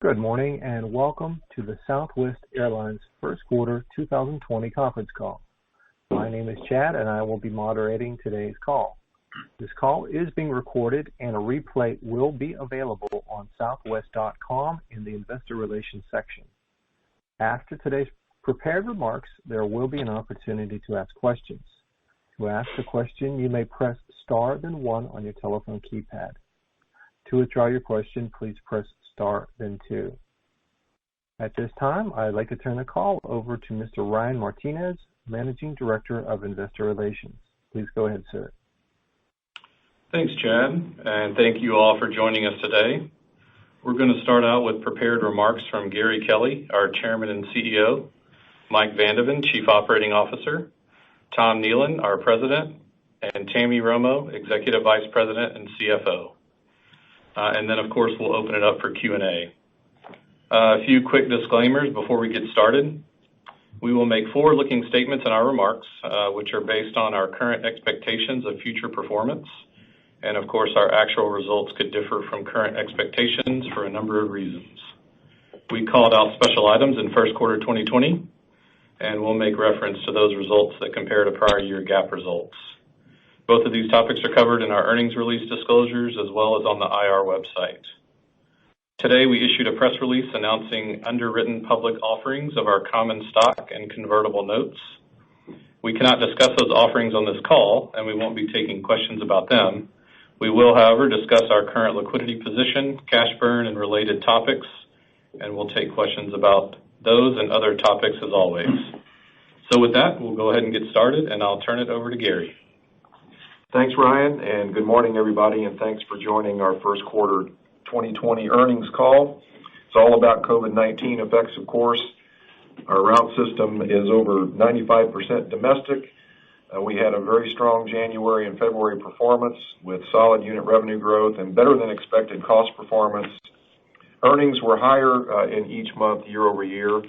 Good morning and welcome to the Southwest Airlines First Quarter 2020 conference call. My name is Chad and I will be moderating today's call. This call is being recorded and a replay will be available on southwest.com in the Investor Relations section. After today's prepared remarks, there will be an opportunity to ask questions. To ask a question, you may press star then 1 on your telephone keypad. To withdraw your question, please press star then 2. At this time, I'd like to turn the call over to Mr. Ryan Martinez, Managing Director of Investor Relations. Please go ahead, sir. Thanks, Chad, and thank you all for joining us today. We're going to start out with prepared remarks from Gary Kelly, our Chairman and CEO, Mike Vandeven, Chief Operating Officer, Tom Nealon, our President, and Tammy Romo, Executive Vice President and CFO. And then, of course, we'll open it up for Q&A. A few quick disclaimers before we get started. We will make forward-looking statements in our remarks, which are based on our current expectations of future performance. And, of course, our actual results could differ from current expectations for a number of reasons. We called out special items in first quarter 2020, and we'll make reference to those results that compare to prior year GAAP results. Both of these topics are covered in our earnings release disclosures as well as on the IR website. Today, we issued a press release announcing underwritten public offerings of our common stock and convertible notes. We cannot discuss those offerings on this call, and we won't be taking questions about them. We will, however, discuss our current liquidity position, cash burn, and related topics, and we'll take questions about those and other topics as always. So with that, we'll go ahead and get started, and I'll turn it over to Gary. Thanks, Ryan, and good morning, everybody, and thanks for joining our first quarter 2020 earnings call. It's all about COVID-19 effects, of course. Our route system is over 95% domestic. We had a very strong January and February performance with solid unit revenue growth and better than expected cost performance. Earnings were higher in each month year over year.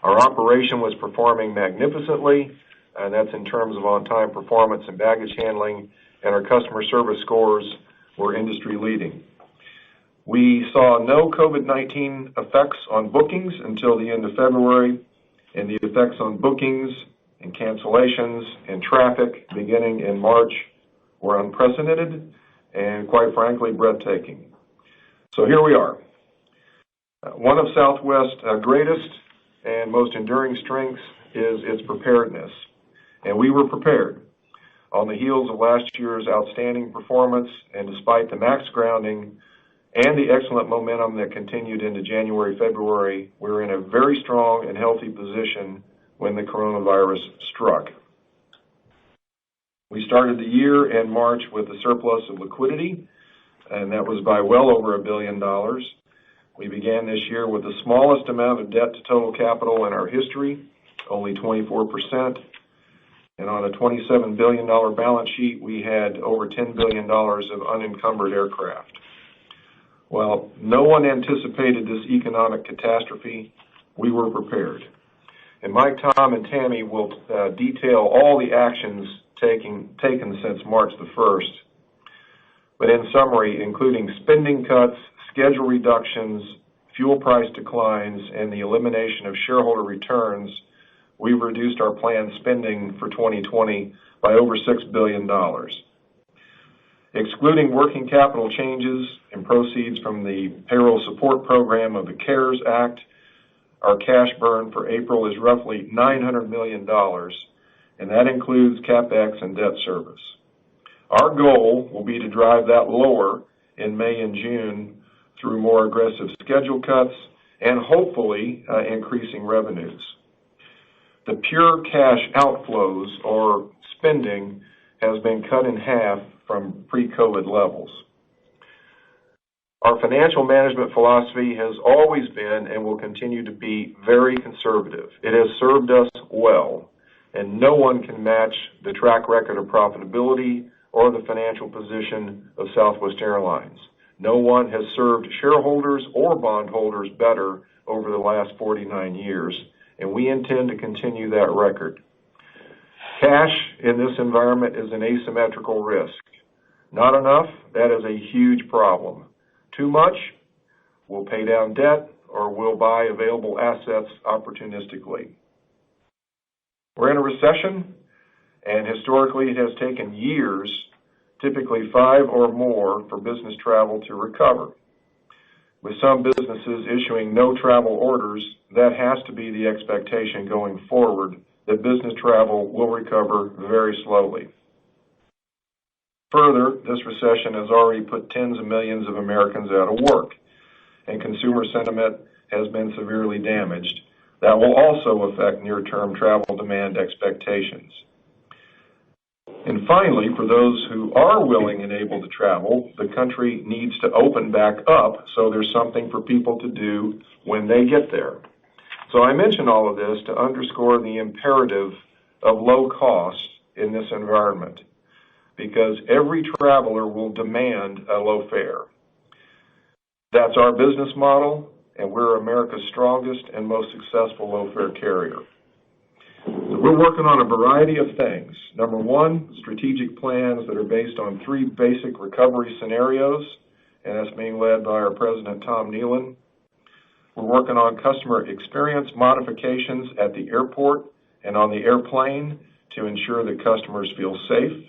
Our operation was performing magnificently, and that's in terms of on-time performance and baggage handling, and our customer service scores were industry-leading. We saw no COVID-19 effects on bookings until the end of February, and the effects on bookings and cancellations and traffic beginning in March were unprecedented and, quite frankly, breathtaking. So here we are. One of Southwest's greatest and most enduring strengths is its preparedness. And we were prepared. On the heels of last year's outstanding performance, and despite the MAX grounding and the excellent momentum that continued into January, February, we were in a very strong and healthy position when the coronavirus struck. We started the year in March with a surplus of liquidity, and that was by well over $1 billion. We began this year with the smallest amount of debt to total capital in our history, only 24%. And on a $27 billion balance sheet, we had over $10 billion of unencumbered aircraft. Well, no one anticipated this economic catastrophe. We were prepared. And Mike, Tom, and Tammy will detail all the actions taken since March the 1st. But in summary, including spending cuts, schedule reductions, fuel price declines, and the elimination of shareholder returns, we've reduced our planned spending for 2020 by over $6 billion. Excluding working capital changes and proceeds from the payroll support program of the CARES Act, our cash burn for April is roughly $900 million, and that includes CapEx and debt service. Our goal will be to drive that lower in May and June through more aggressive schedule cuts and hopefully increasing revenues. The pure cash outflows or spending has been cut in half from pre-COVID levels. Our financial management philosophy has always been and will continue to be very conservative. It has served us well, and no one can match the track record of profitability or the financial position of Southwest Airlines. No one has served shareholders or bondholders better over the last 49 years, and we intend to continue that record. Cash in this environment is an asymmetrical risk. Not enough, that is a huge problem. Too much, we'll pay down debt, or we'll buy available assets opportunistically. We're in a recession, and historically it has taken years, typically 5 or more, for business travel to recover. With some businesses issuing no travel orders, that has to be the expectation going forward, that business travel will recover very slowly. Further, this recession has already put tens of millions of Americans out of work, and consumer sentiment has been severely damaged. That will also affect near-term travel demand expectations. And finally, for those who are willing and able to travel, the country needs to open back up so there's something for people to do when they get there. So I mention all of this to underscore the imperative of low cost in this environment, because every traveler will demand a low fare. That's our business model, and we're America's strongest and most successful low-fare carrier. So we're working on a variety of things. Number one, strategic plans that are based on 3 basic recovery scenarios, and that's being led by our President, Tom Nealon. We're working on customer experience modifications at the airport and on the airplane to ensure that customers feel safe.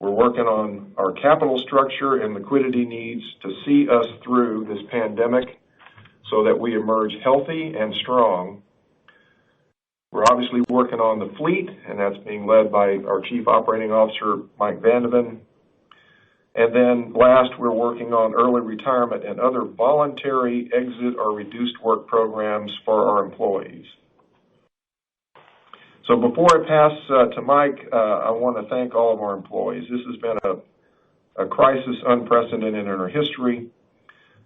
We're working on our capital structure and liquidity needs to see us through this pandemic so that we emerge healthy and strong. We're obviously working on the fleet, and that's being led by our Chief Operating Officer, Mike Vandeven. And then last, we're working on early retirement and other voluntary exit or reduced work programs for our employees. So before I pass to Mike, I want to thank all of our employees. This has been a crisis unprecedented in our history,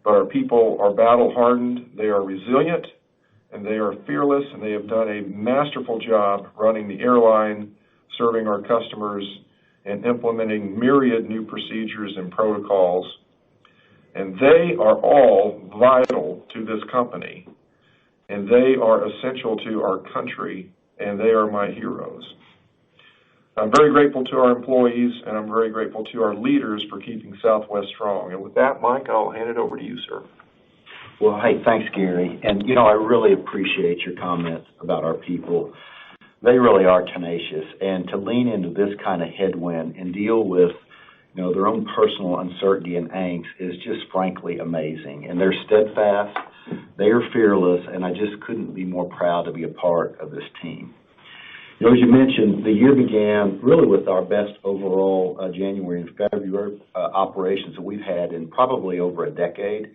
but our people are battle-hardened, they are resilient, and they are fearless, and they have done a masterful job running the airline, serving our customers, and implementing myriad new procedures and protocols. And they are all vital to this company, and they are essential to our country, and they are my heroes. I'm very grateful to our employees, and I'm very grateful to our leaders for keeping Southwest strong. And with that, Mike, I'll hand it over to you, sir. Well, hey, thanks, Gary. And, I really appreciate your comments about our people. They really are tenacious. And to lean into this kind of headwind and deal with, their own personal uncertainty and angst is just frankly amazing. And they're steadfast, they are fearless, and I just couldn't be more proud to be a part of this team. As you mentioned, the year began really with our best overall January and February operations that we've had in probably over a decade.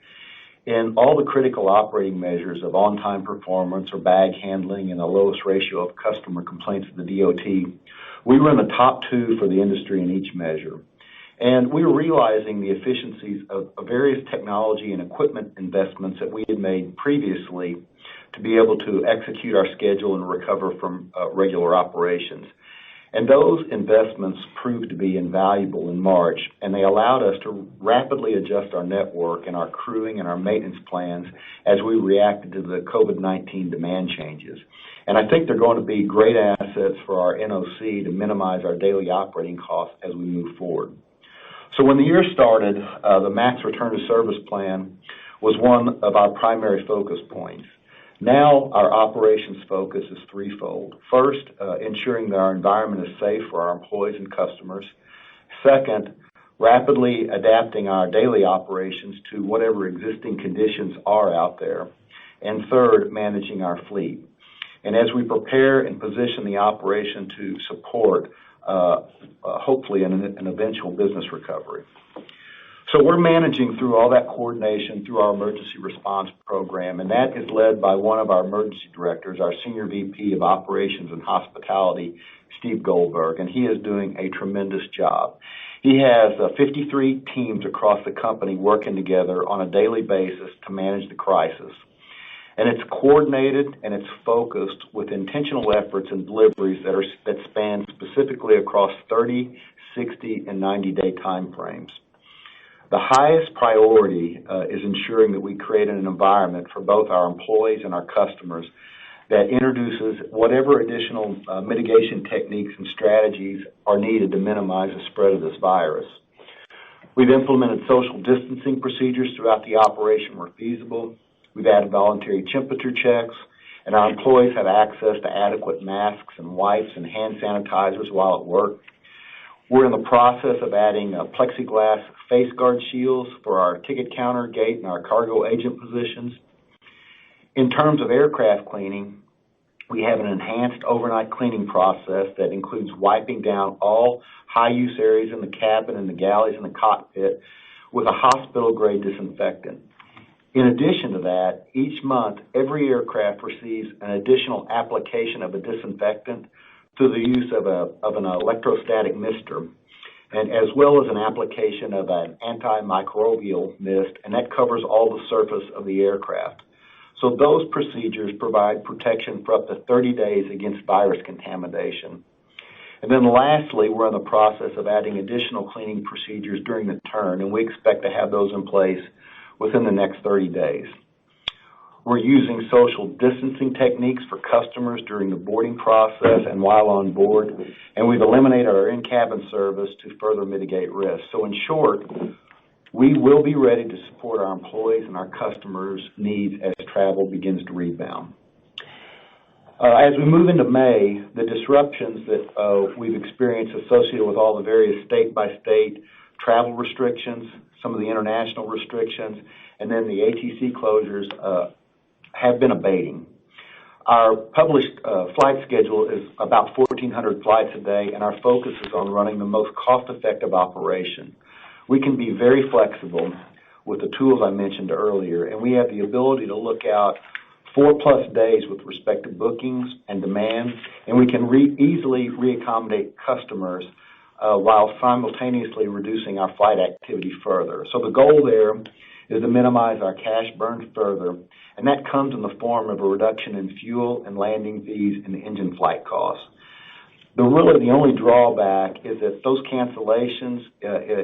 And all the critical operating measures of on-time performance or bag handling and the lowest ratio of customer complaints to the DOT, we were in the top 2 for the industry in each measure. And we were realizing the efficiencies of various technology and equipment investments that we had made previously to be able to execute our schedule and recover from regular operations. And those investments proved to be invaluable in March, and they allowed us to rapidly adjust our network and our crewing and our maintenance plans as we reacted to the COVID-19 demand changes. And I think they're going to be great assets for our NOC to minimize our daily operating costs as we move forward. So when the year started, the MAX Return to Service plan was one of our primary focus points. Now our operations focus is threefold. First, ensuring that our environment is safe for our employees and customers. Second, rapidly adapting our daily operations to whatever existing conditions are out there. And third, managing our fleet. And as we prepare and position the operation to support, hopefully, an eventual business recovery. So we're managing through all that coordination through our emergency response program, and that is led by one of our emergency directors, our Senior VP of Operations and Hospitality, Steve Goldberg, and he is doing a tremendous job. He has 53 teams across the company working together on a daily basis to manage the crisis. And it's coordinated and it's focused with intentional efforts and deliveries that span specifically across 30, 60, and 90-day time frames. The highest priority is ensuring that we create an environment for both our employees and our customers that introduces whatever additional mitigation techniques and strategies are needed to minimize the spread of this virus. We've implemented social distancing procedures throughout the operation where feasible. We've added voluntary temperature checks, and our employees have access to adequate masks and wipes and hand sanitizers while at work. We're in the process of adding plexiglass face guard shields for our ticket counter, gate, and our cargo agent positions. In terms of aircraft cleaning, we have an enhanced overnight cleaning process that includes wiping down all high-use areas in the cabin and the galleys and the cockpit with a hospital-grade disinfectant. In addition to that, each month, every aircraft receives an additional application of a disinfectant through the use of an electrostatic mister, and as well as an application of an antimicrobial mist, and that covers all the surface of the aircraft. So those procedures provide protection for up to 30 days against virus contamination. And then lastly, we're in the process of adding additional cleaning procedures during the turn, and we expect to have those in place within the next 30 days. We're using social distancing techniques for customers during the boarding process and while on board, and we've eliminated our in-cabin service to further mitigate risk. So in short, we will be ready to support our employees and our customers' needs as travel begins to rebound. As we move into May, the disruptions that we've experienced associated with all the various state-by-state travel restrictions, some of the international restrictions, and then the ATC closures have been abating. Our published flight schedule is about 1,400 flights a day, and our focus is on running the most cost-effective operation. We can be very flexible with the tools I mentioned earlier, and we have the ability to look out 4+ days with respect to bookings and demand, and we can easily reaccommodate customers while simultaneously reducing our flight activity further. So the goal there is to minimize our cash burn further, and that comes in the form of a reduction in fuel and landing fees and engine flight costs. The only drawback is that those cancellations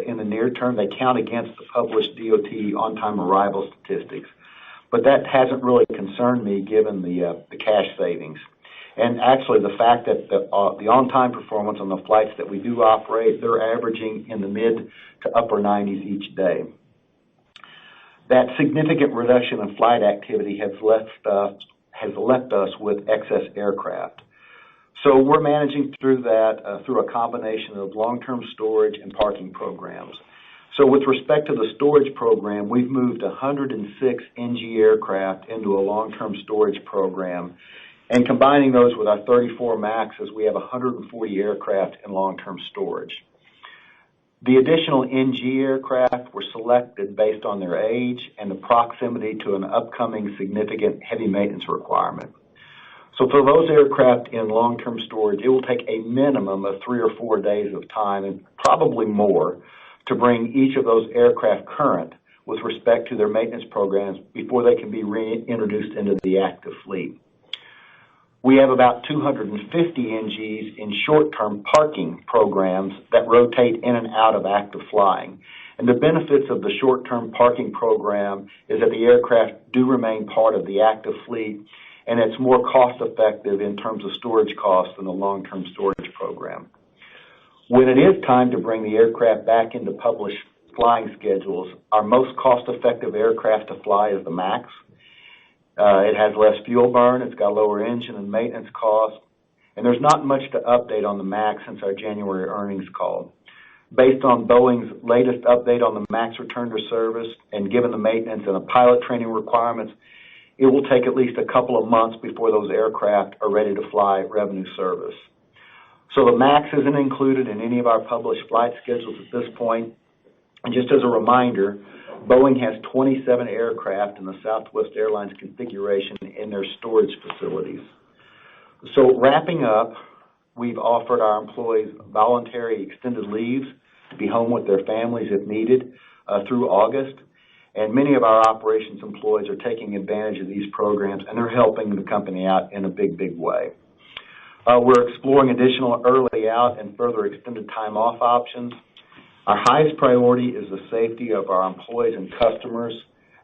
in the near term, they count against the published DOT on-time arrival statistics. But that hasn't really concerned me given the cash savings. And actually the fact that the on-time performance on the flights that we do operate, they're averaging in the mid to upper 90s each day. That significant reduction in flight activity has left us with excess aircraft. So we're managing through that through a combination of long-term storage and parking programs. So with respect to the storage program, we've moved 106 NG aircraft into a long-term storage program. And combining those with our 34 MAXs, we have 140 aircraft in long-term storage. The additional NG aircraft were selected based on their age and the proximity to an upcoming significant heavy maintenance requirement. So for those aircraft in long-term storage, it will take a minimum of 3 or 4 days of time, and probably more, to bring each of those aircraft current with respect to their maintenance programs before they can be reintroduced into the active fleet. We have about 250 NGs in short-term parking programs that rotate in and out of active flying. And the benefits of the short-term parking program is that the aircraft do remain part of the active fleet, and it's more cost-effective in terms of storage costs than the long-term storage program. When it is time to bring the aircraft back into published flying schedules, our most cost-effective aircraft to fly is the MAX. It has less fuel burn, it's got lower engine and maintenance costs, and there's not much to update on the MAX since our January earnings call. Based on Boeing's latest update on the MAX return to service, and given the maintenance and the pilot training requirements, it will take at least a couple of months before those aircraft are ready to fly revenue service. So the MAX isn't included in any of our published flight schedules at this point. And just as a reminder, Boeing has 27 aircraft in the Southwest Airlines configuration in their storage facilities. So wrapping up, we've offered our employees voluntary extended leaves to be home with their families if needed through August. And many of our operations employees are taking advantage of these programs, and they're helping the company out in a big, big way. We're exploring additional early out and further extended time off options. Our highest priority is the safety of our employees and customers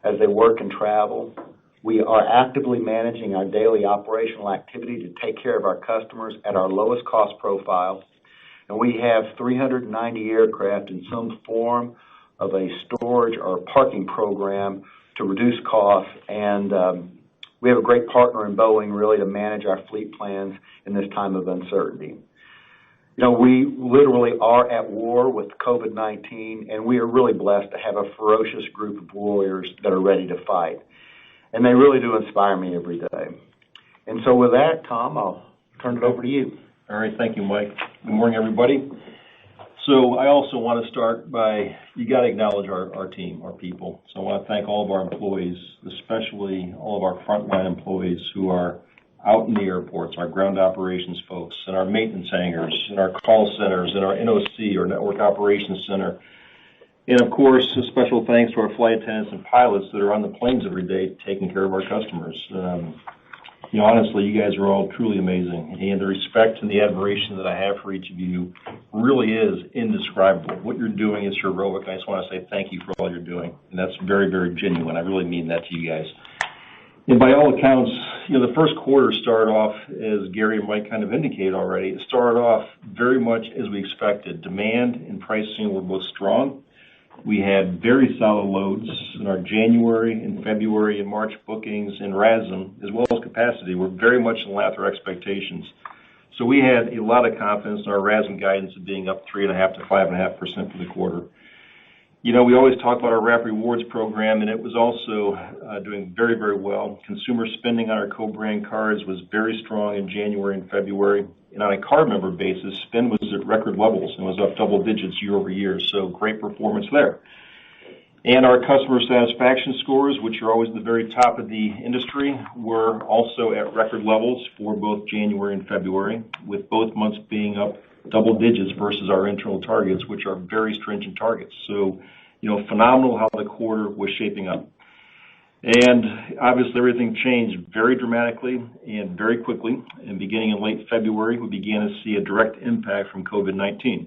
as they work and travel. We are actively managing our daily operational activity to take care of our customers at our lowest cost profile. And we have 390 aircraft in some form of a storage or parking program to reduce costs, and we have a great partner in Boeing really to manage our fleet plans in this time of uncertainty. We literally are at war with COVID-19, and we are really blessed to have a ferocious group of warriors that are ready to fight. And they really do inspire me every day. And so with that, Tom, I'll turn it over to you. All right, thank you, Mike. Good morning, everybody. So I also want to start by, you got to acknowledge our team, our people. So I want to thank all of our employees, especially all of our frontline employees who are out in the airports, our ground operations folks, and our maintenance hangars, and our call centers, and our NOC, or Network Operations Center. And of course, a special thanks to our flight attendants and pilots that are on the planes every day taking care of our customers. Honestly, you guys are all truly amazing, and the respect and the admiration that I have for each of you really is indescribable. What you're doing is heroic, and I just want to say thank you for all you're doing, and that's very, very genuine. I really mean that to you guys. And by all accounts, the first quarter started off, as Gary and Mike kind of indicated already, it started off very much as we expected. Demand and pricing were both strong. We had very solid loads in our January and February and March bookings, and RASM, as well as capacity, were very much in line with our expectations. So we had a lot of confidence in our RASM guidance of being up 3.5% to 5.5% for the quarter. We always talk about our RAP Rewards program, and it was also doing very, very well. Consumer spending on our co-brand cards was very strong in January and February. And on a card member basis, spend was at record levels and was up double digits year over year, so great performance there. And our customer satisfaction scores, which are always the very top of the industry, were also at record levels for both January and February, with both months being up double digits versus our internal targets, which are very stringent targets. So, phenomenal how the quarter was shaping up. And obviously everything changed very dramatically and very quickly. And beginning in late February, we began to see a direct impact from COVID-19.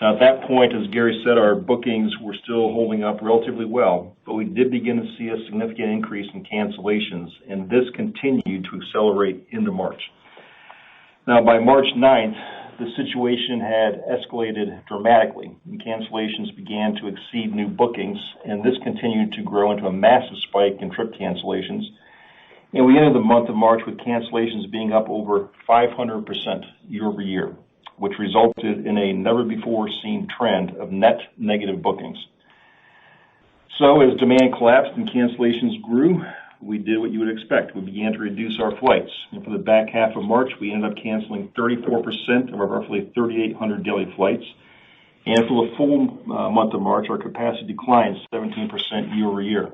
Now at that point, as Gary said, our bookings were still holding up relatively well, but we did begin to see a significant increase in cancellations, and this continued to accelerate into March. Now by March 9th, the situation had escalated dramatically, and cancellations began to exceed new bookings, and this continued to grow into a massive spike in trip cancellations. And we ended the month of March with cancellations being up over 500% year over year, which resulted in a never-before-seen trend of net negative bookings. So as demand collapsed and cancellations grew, we did what you would expect. We began to reduce our flights. And for the back half of March, we ended up canceling 34% of our roughly 3,800 daily flights. And for the full month of March, our capacity declined 17% year over year.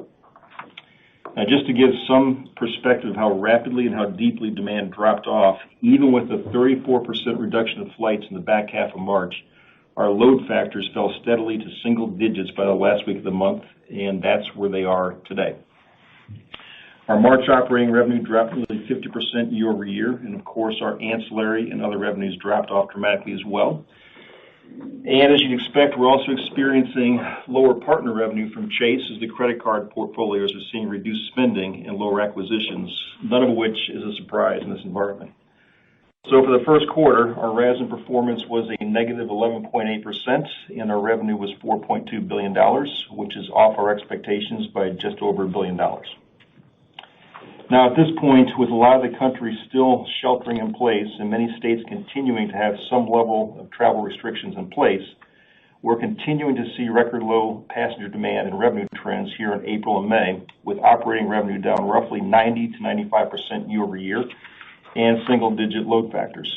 Now, just to give some perspective of how rapidly and how deeply demand dropped off, even with a 34% reduction of flights in the back half of March, our load factors fell steadily to single digits by the last week of the month, and that's where they are today. Our March operating revenue dropped nearly 50% year over year, and of course our ancillary and other revenues dropped off dramatically as well. And as you'd expect, we're also experiencing lower partner revenue from Chase as the credit card portfolios are seeing reduced spending and lower acquisitions, none of which is a surprise in this environment. So for the first quarter, our RASM performance was a negative 11.8%, and our revenue was $4.2 billion, which is off our expectations by just over $1 billion. Now, at this point, with a lot of the country still sheltering in place and many states continuing to have some level of travel restrictions in place, we're continuing to see record low passenger demand and revenue trends here in April and May, with operating revenue down roughly 90 to 95% year over year and single-digit load factors.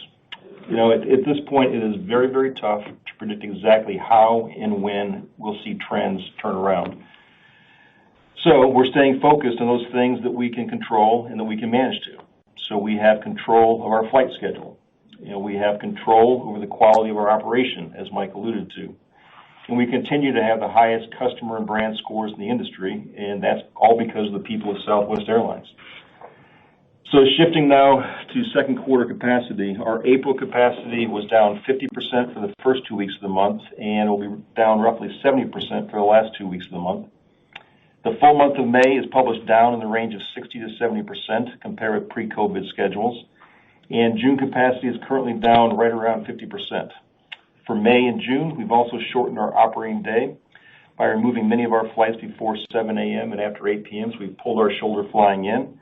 At this point, it is very, very tough to predict exactly how and when we'll see trends turn around. So we're staying focused on those things that we can control and that we can manage to. So we have control of our flight schedule. We have control over the quality of our operation, as Mike alluded to. And we continue to have the highest customer and brand scores in the industry, and that's all because of the people of Southwest Airlines. So shifting now to second quarter capacity, our April capacity was down 50% for the first 2 weeks of the month, and will be down roughly 70% for the last 2 weeks of the month. The full month of May is published down in the range of 60 to 70% compared with pre-COVID schedules, and June capacity is currently down right around 50%. For May and June, we've also shortened our operating day, by removing many of our flights before 7 a.m. and after 8 p.m., so we've pulled our shoulder flying in.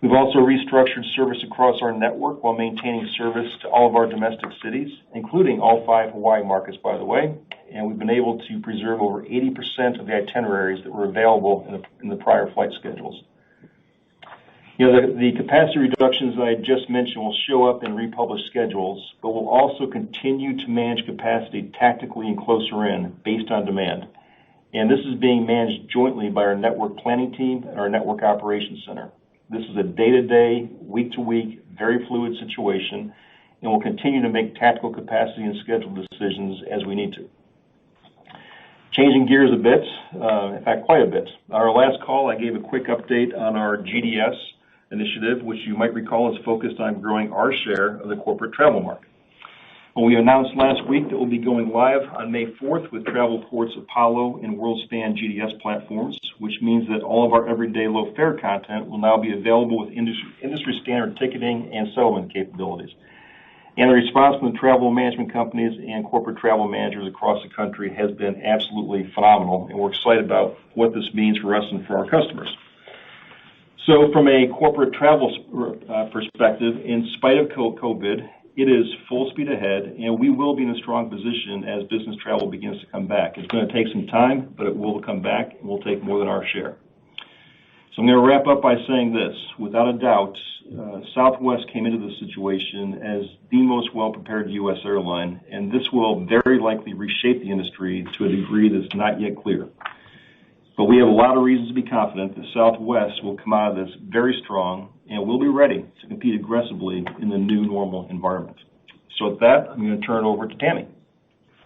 We've also restructured service across our network while maintaining service to all of our domestic cities, including all 5 Hawaii markets, by the way, and we've been able to preserve over 80% of the itineraries that were available in the prior flight schedules. The capacity reductions that I just mentioned will show up in republished schedules, but we'll also continue to manage capacity tactically and closer in based on demand. And this is being managed jointly by our network planning team and our network operations center. This is a day-to-day, week-to-week, very fluid situation, and we'll continue to make tactical capacity and schedule decisions as we need to. Changing gears a bit, in fact, quite a bit. On our last call, I gave a quick update on our Gds Initiative, which you might recall is focused on growing our share of the corporate travel market. Well, we announced last week that we'll be going live on May 4th with Travelport's Apollo and WorldSpan GDS platforms, which means that all of our everyday low fare content will now be available with industry standard ticketing and settlement capabilities. And the response from the travel management companies and corporate travel managers across the country has been absolutely phenomenal, and we're excited about what this means for us and for our customers. So from a corporate travel perspective, in spite of COVID, it is full speed ahead, and we will be in a strong position as business travel begins to come back. It's going to take some time, but it will come back, and we'll take more than our share. So I'm going to wrap up by saying this. Without a doubt, Southwest came into this situation as the most well-prepared U.S. airline, and this will very likely reshape the industry to a degree that's not yet clear. But we have a lot of reasons to be confident that Southwest will come out of this very strong, and we'll be ready to compete aggressively in the new normal environment. So with that, I'm going to turn it over to Tammy.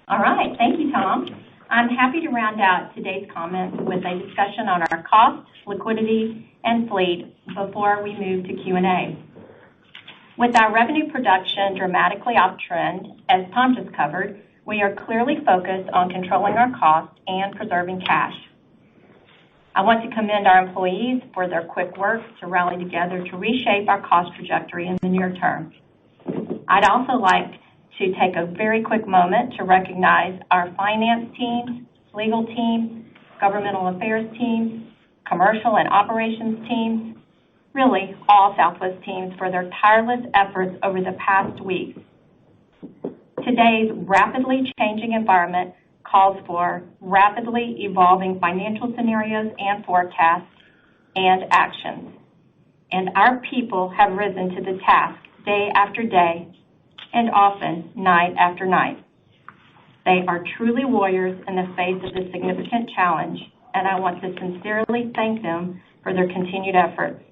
All right. Thank you, Tom. I'm happy to round out today's comments with a discussion on our costs, liquidity, and fleet before we move to Q&A. With our revenue production dramatically uptrend, as Tom just covered, we are clearly focused on controlling our costs and preserving cash. I want to commend our employees for their quick work to rally together to reshape our cost trajectory in the near term. I'd also like to take a very quick moment to recognize our finance teams, legal teams, governmental affairs teams, commercial and operations teams, really all Southwest teams for their tireless efforts over the past weeks. Today's rapidly changing environment calls for rapidly evolving financial scenarios and forecasts and actions. And our people have risen to the task day after day and often night after night. They are truly warriors in the face of this significant challenge, and I want to sincerely thank them for their continued efforts.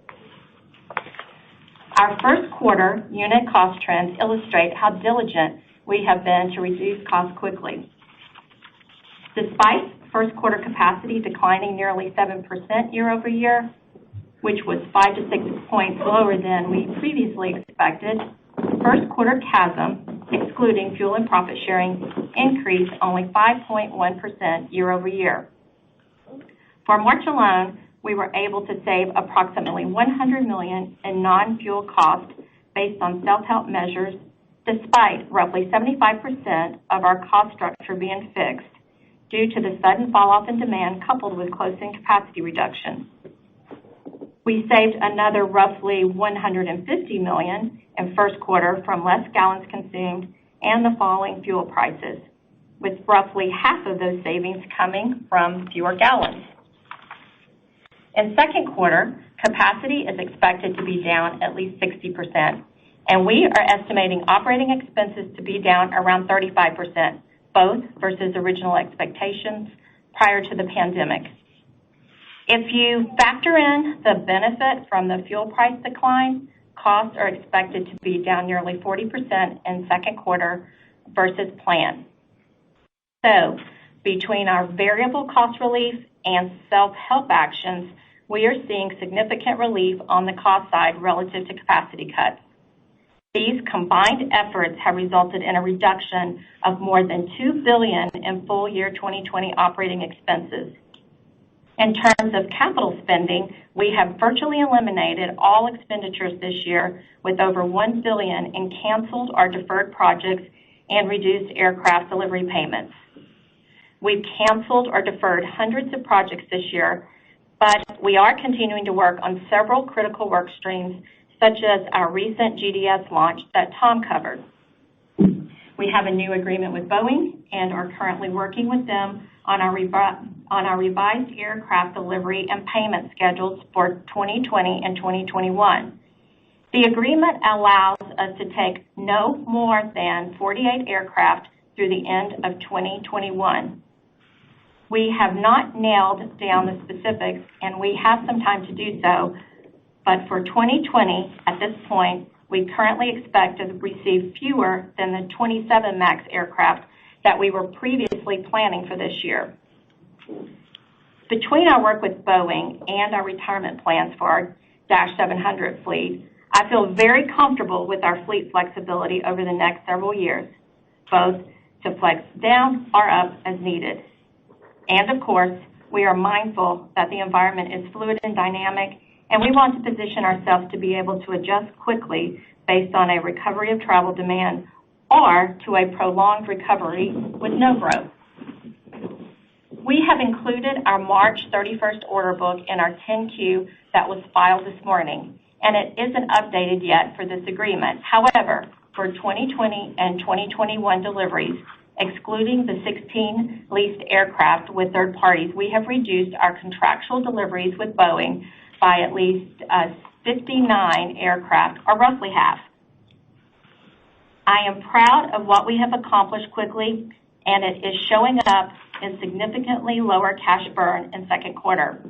Our first quarter unit cost trends illustrate how diligent we have been to reduce costs quickly. Despite first quarter capacity declining nearly 7% year over year, which was 5 to 6 points lower than we previously expected, first quarter CASM, excluding fuel and profit sharing, increased only 5.1% year over year. For March alone, we were able to save approximately $100 million in non-fuel costs based on self-help measures, despite roughly 75% of our cost structure being fixed due to the sudden fall-off in demand coupled with close-in capacity reduction. We saved another roughly $150 million in first quarter from less gallons consumed and the falling fuel prices, with roughly half of those savings coming from fewer gallons. In second quarter, capacity is expected to be down at least 60%, and we are estimating operating expenses to be down around 35%, both versus original expectations prior to the pandemic. If you factor in the benefit from the fuel price decline, costs are expected to be down nearly 40% in second quarter versus plan. So, between our variable cost relief and self-help actions, we are seeing significant relief on the cost side relative to capacity cuts. These combined efforts have resulted in a reduction of more than $2 billion in full year 2020 operating expenses. In terms of capital spending, we have virtually eliminated all expenditures this year with over $1 billion in canceled or deferred projects and reduced aircraft delivery payments. We've canceled or deferred hundreds of projects this year, but we are continuing to work on several critical work streams, such as our recent GDS launch that Tom covered. We have a new agreement with Boeing and are currently working with them on our revised aircraft delivery and payment schedules for 2020 and 2021. The agreement allows us to take no more than 48 aircraft through the end of 2021. We have not nailed down the specifics, and we have some time to do so, but for 2020, at this point, we currently expect to receive fewer than the 27 MAX aircraft that we were previously planning for this year. Between our work with Boeing and our retirement plans for our Dash 700 fleet, I feel very comfortable with our fleet flexibility over the next several years, both to flex down or up as needed. And of course, we are mindful that the environment is fluid and dynamic, and we want to position ourselves to be able to adjust quickly based on a recovery of travel demand or to a prolonged recovery with no growth. We have included our March 31st order book in our 10-Q that was filed this morning, and it isn't updated yet for this agreement. However, for 2020 and 2021 deliveries, excluding the 16 leased aircraft with third parties, we have reduced our contractual deliveries with Boeing by at least 59 aircraft, or roughly half. I am proud of what we have accomplished quickly, and it is showing up in significantly lower cash burn in second quarter.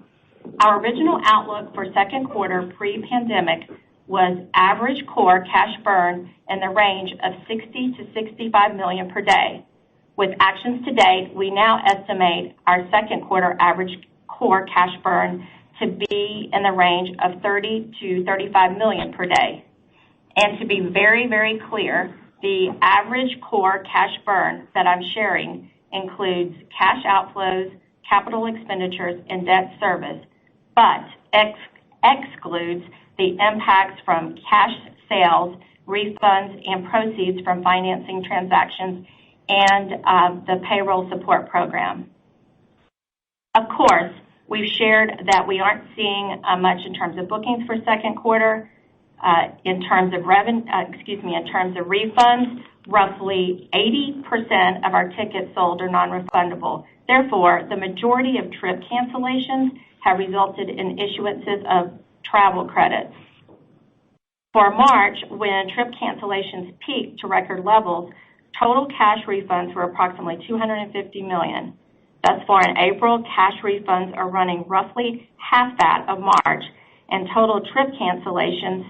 Our original outlook for second quarter pre-pandemic was average core cash burn in the range of $60 to $65 million per day. With actions to date, we now estimate our second quarter average core cash burn to be in the range of $30 to $35 million per day. And to be very, very clear, the average core cash burn that I'm sharing includes cash outflows, capital expenditures, and debt service, but excludes the impacts from cash sales, refunds, and proceeds from financing transactions and the payroll support program. Of course, we've shared that we aren't seeing much in terms of bookings for second quarter. In terms of refunds, roughly 80% of our tickets sold are non-refundable. Therefore, the majority of trip cancellations have resulted in issuances of travel credits. For March, when trip cancellations peaked to record levels, total cash refunds were approximately $250 million. Thus far in April, cash refunds are running roughly half that of March, and total trip cancellations,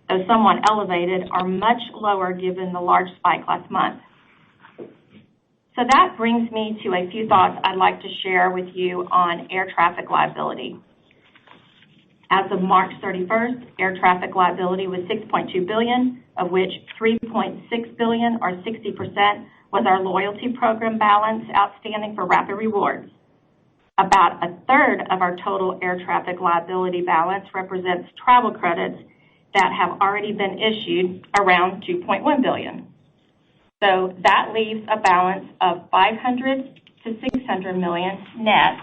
though somewhat elevated, are much lower given the large spike last month. So that brings me to a few thoughts I'd like to share with you on air traffic liability. As of March 31st, air traffic liability was $6.2 billion, of which $3.6 billion, or 60%, was our loyalty program balance outstanding for Rapid Rewards. About a third of our total air traffic liability balance represents travel credits that have already been issued, around $2.1 billion. So that leaves a balance of $500 to $600 million net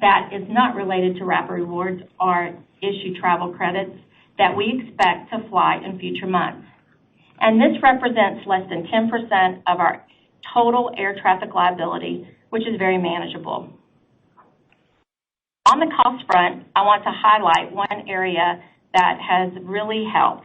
that is not related to Rapid Rewards or issued travel credits that we expect to fly in future months. And this represents less than 10% of our total air traffic liability, which is very manageable. On the cost front, I want to highlight one area that has really helped.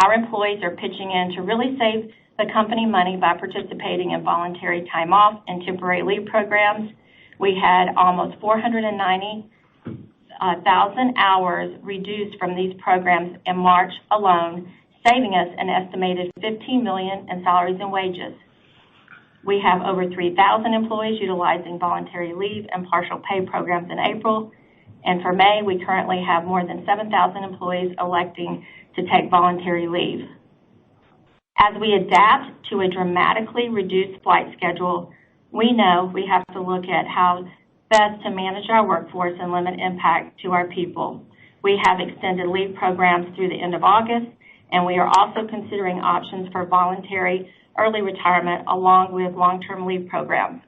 Our employees are pitching in to really save the company money by participating in voluntary time off and temporary leave programs. We had almost 490,000 hours reduced from these programs in March alone, saving us an estimated $15 million in salaries and wages. We have over 3,000 employees utilizing voluntary leave and partial pay programs in April. And for May, we currently have more than 7,000 employees electing to take voluntary leave. As we adapt to a dramatically reduced flight schedule, we know we have to look at how best to manage our workforce and limit impact to our people. We have extended leave programs through the end of August, and we are also considering options for voluntary early retirement along with long-term leave programs.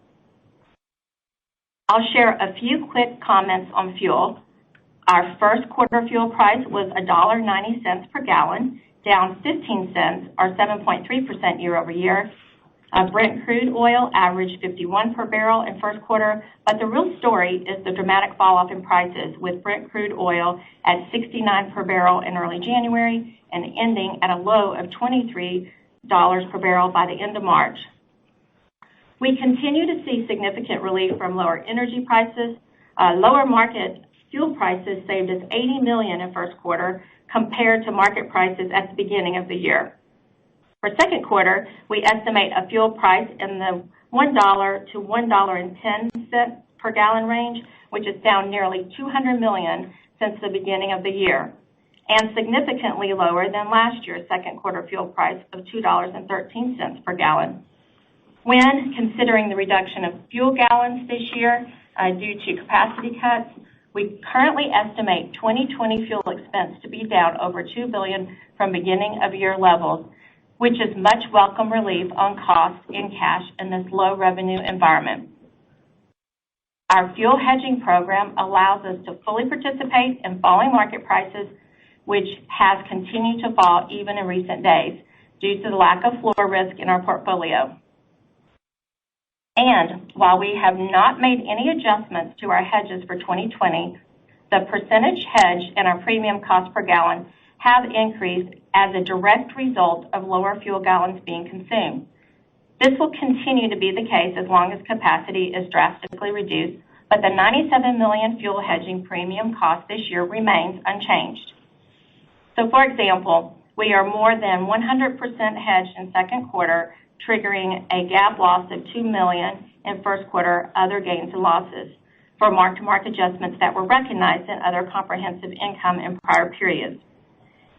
I'll share a few quick comments on fuel. Our first quarter fuel price was $1.90 per gallon, down 15 cents or 7.3% year over year. Brent crude oil averaged 51 per barrel in first quarter, but the real story is the dramatic fall off in prices, with Brent crude oil at 69 per barrel in early January and ending at a low of $23 per barrel by the end of March. We continue to see significant relief from lower energy prices. Lower market fuel prices saved us $80 million in first quarter compared to market prices at the beginning of the year. For second quarter, we estimate a fuel price in the $1 to $1.10 per gallon range, which is down nearly $200 million since the beginning of the year, and significantly lower than last year's second quarter fuel price of $2.13 per gallon. When considering the reduction of fuel gallons this year due to capacity cuts, we currently estimate 2020 fuel expense to be down over $2 billion from beginning of year levels, which is much welcome relief on costs in cash in this low revenue environment. Our fuel hedging program allows us to fully participate in falling market prices, which has continued to fall even in recent days due to the lack of floor risk in our portfolio. And while we have not made any adjustments to our hedges for 2020, the percentage hedge and our premium cost per gallon have increased as a direct result of lower fuel gallons being consumed. This will continue to be the case as long as capacity is drastically reduced, but the $97 million fuel hedging premium cost this year remains unchanged. So, for example, we are more than 100% hedged in second quarter, triggering a GAAP loss of $2 million in first quarter other gains and losses for mark-to-market adjustments that were recognized in other comprehensive income in prior periods.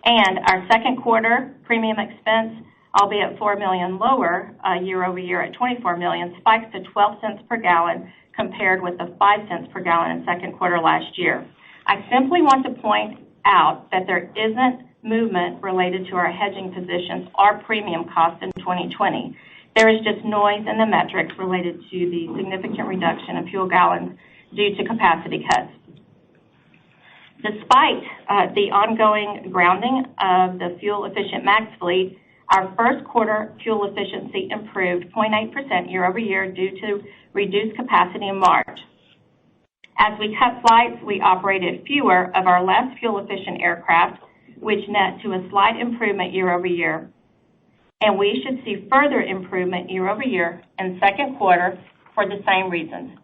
And our second quarter premium expense, albeit $4 million lower year over year at $24 million, spikes to 12 cents per gallon compared with the 5 cents per gallon in second quarter last year. I simply want to point out that there isn't movement related to our hedging positions or premium costs in 2020. There is just noise in the metrics related to the significant reduction in fuel gallons due to capacity cuts. Despite the ongoing grounding of the fuel-efficient MAX fleet, our first quarter fuel efficiency improved 0.8% year over year due to reduced capacity in March. As we cut flights, we operated fewer of our less fuel-efficient aircraft, which net to a slight improvement year over year. And we should see further improvement year over year in second quarter for the same reasons.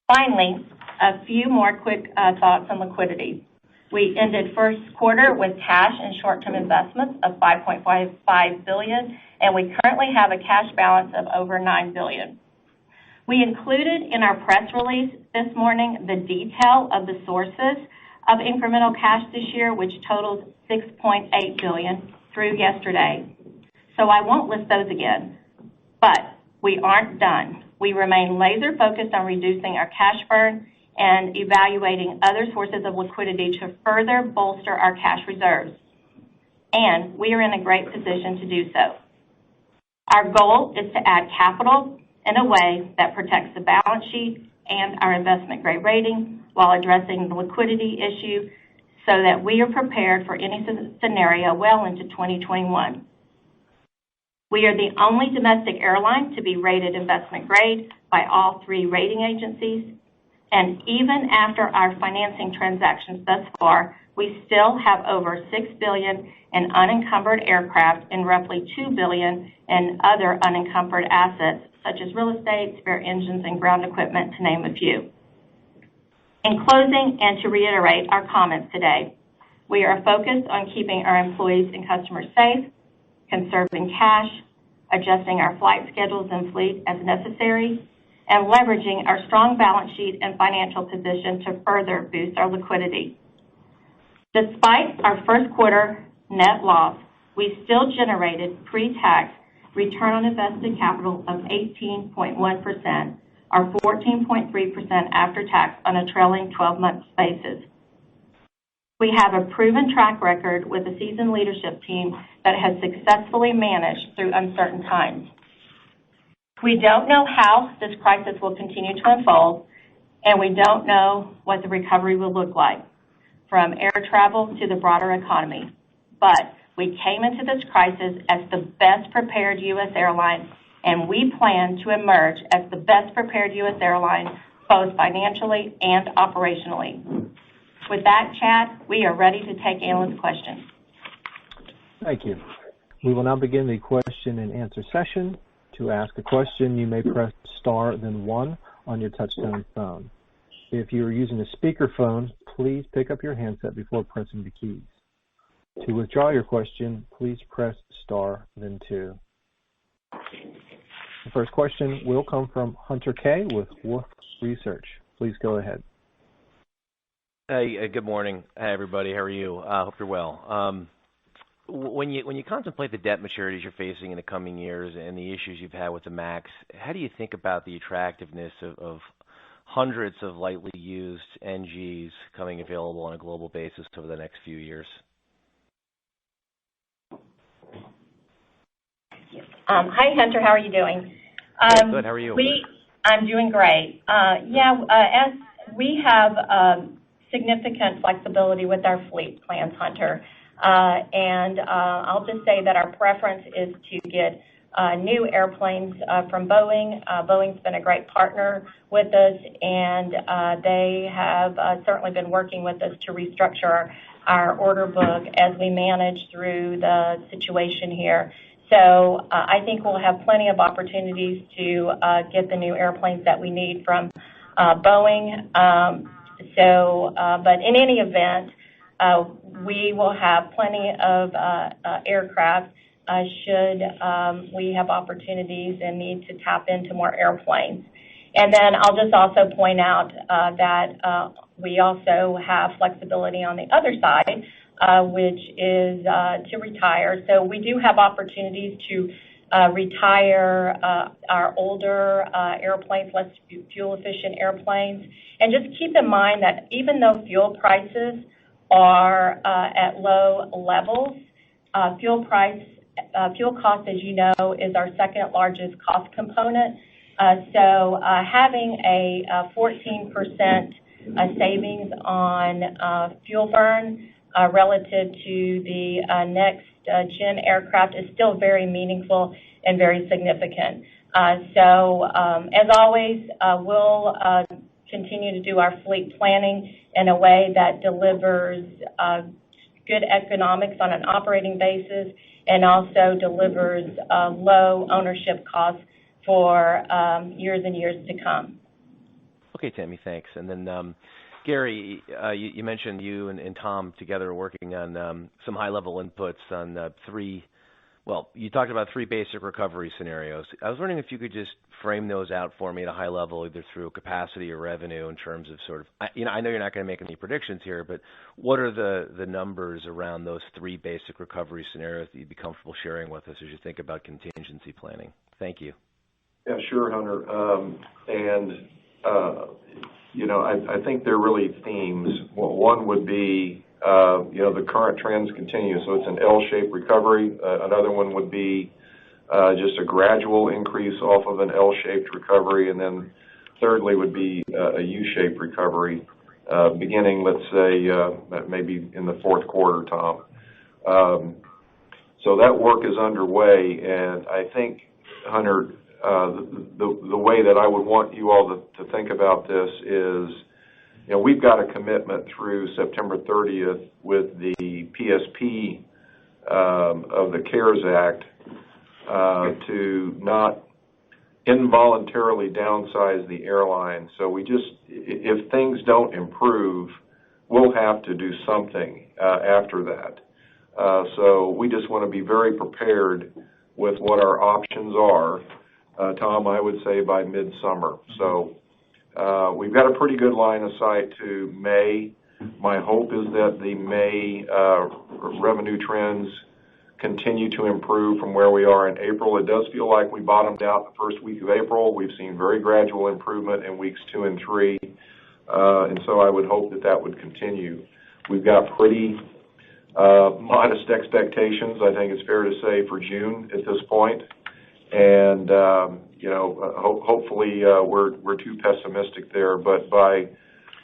Finally, a few more quick thoughts on liquidity. We ended first quarter with cash and short-term investments of $5.55 billion, and we currently have a cash balance of over $9 billion. We included in our press release this morning the detail of the sources of incremental cash this year, which totals $6.8 billion through yesterday. So I won't list those again, but we aren't done. We remain laser focused on reducing our cash burn and evaluating other sources of liquidity to further bolster our cash reserves. And we are in a great position to do so. Our goal is to add capital in a way that protects the balance sheet and our investment grade rating while addressing the liquidity issue so that we are prepared for any scenario well into 2021. We are the only domestic airline to be rated investment grade by all three rating agencies. And even after our financing transactions thus far, we still have over $6 billion in unencumbered aircraft and roughly $2 billion in other unencumbered assets, such as real estate, spare engines, and ground equipment, to name a few. In closing, and to reiterate our comments today, we are focused on keeping our employees and customers safe, conserving cash, adjusting our flight schedules and fleet as necessary, and leveraging our strong balance sheet and financial position to further boost our liquidity. Despite our first quarter net loss, we still generated pre-tax return on invested capital of 18.1%, or 14.3% after tax on a trailing 12-month basis. We have a proven track record with a seasoned leadership team that has successfully managed through uncertain times. We don't know how this crisis will continue to unfold, and we don't know what the recovery will look like, from air travel to the broader economy. But we came into this crisis as the best prepared U.S. airline, and we plan to emerge as the best prepared U.S. airline, both financially and operationally. With that, Chad, we are ready to take analyst questions. Thank you. We will now begin the question and answer session. To ask a question, you may press star then one on your touchtone phone. If you are using a speakerphone, please pick up your handset before pressing the keys. To withdraw your question, please press star then two. The first question will come from Hunter Keay with Wolfe Research. Please go ahead. Hey, good morning. Hey, everybody. How are you? Hope you're well. When you contemplate the debt maturities you're facing in the coming years and the issues you've had with the MAX, how do you think about the attractiveness of hundreds of lightly used NGs coming available on a global basis over the next few years? Hi, Hunter. How are you doing? Good. How are you? I'm doing great. As we have significant flexibility with our fleet plans, Hunter. And I'll just say that our preference is to get new airplanes from Boeing. Boeing's been a great partner with us, and they have certainly been working with us to restructure our order book as we manage through the situation here. So I think we'll have plenty of opportunities to get the new airplanes that we need from Boeing. But in any event, we will have plenty of aircraft should we have opportunities and need to tap into more airplanes. And then I'll just also point out that we also have flexibility on the other side, which is to retire. So we do have opportunities to retire our older airplanes, less fuel-efficient airplanes. And just keep in mind that even though fuel prices are at low levels, fuel cost, as you know, is our second largest cost component. So having a 14% savings on fuel burn relative to the next gen aircraft is still very meaningful and very significant. So as always, we'll continue to do our fleet planning in a way that delivers good economics on an operating basis and also delivers low ownership costs for years and years to come. Okay, Tammy, thanks. And then, Gary, you mentioned you and Tom together are working on some high-level inputs on you talked about three basic recovery scenarios. I was wondering if you could just frame those out for me at a high level, either through capacity or revenue, in terms of sort of, I know you're not going to make any predictions here, but what are the numbers around those three basic recovery scenarios that you'd be comfortable sharing with us as you think about contingency planning? Thank you. Yeah, sure, Hunter. I think there are really themes. Well, one would be, the current trends continue, so it's an L-shaped recovery. Another one would be just a gradual increase off of an L-shaped recovery, and then thirdly would be a U-shaped recovery, beginning, let's say, maybe in the fourth quarter, Tom. So that work is underway, and I think, Hunter, the way that I would want you all to think about this is, we've got a commitment through September 30th with the PSP of the CARES Act to not involuntarily downsize the airline. So if things don't improve, we'll have to do something after that. So we just want to be very prepared with what our options are. Tom, I would say by midsummer. So we've got a pretty good line of sight to May. My hope is that the May revenue trends continue to improve from where we are in April. It does feel like we bottomed out the first week of April. We've seen very gradual improvement in weeks 2 and 3, and so I would hope that would continue. We've got pretty modest expectations, I think it's fair to say, for June at this point. And, hopefully we're too pessimistic there, but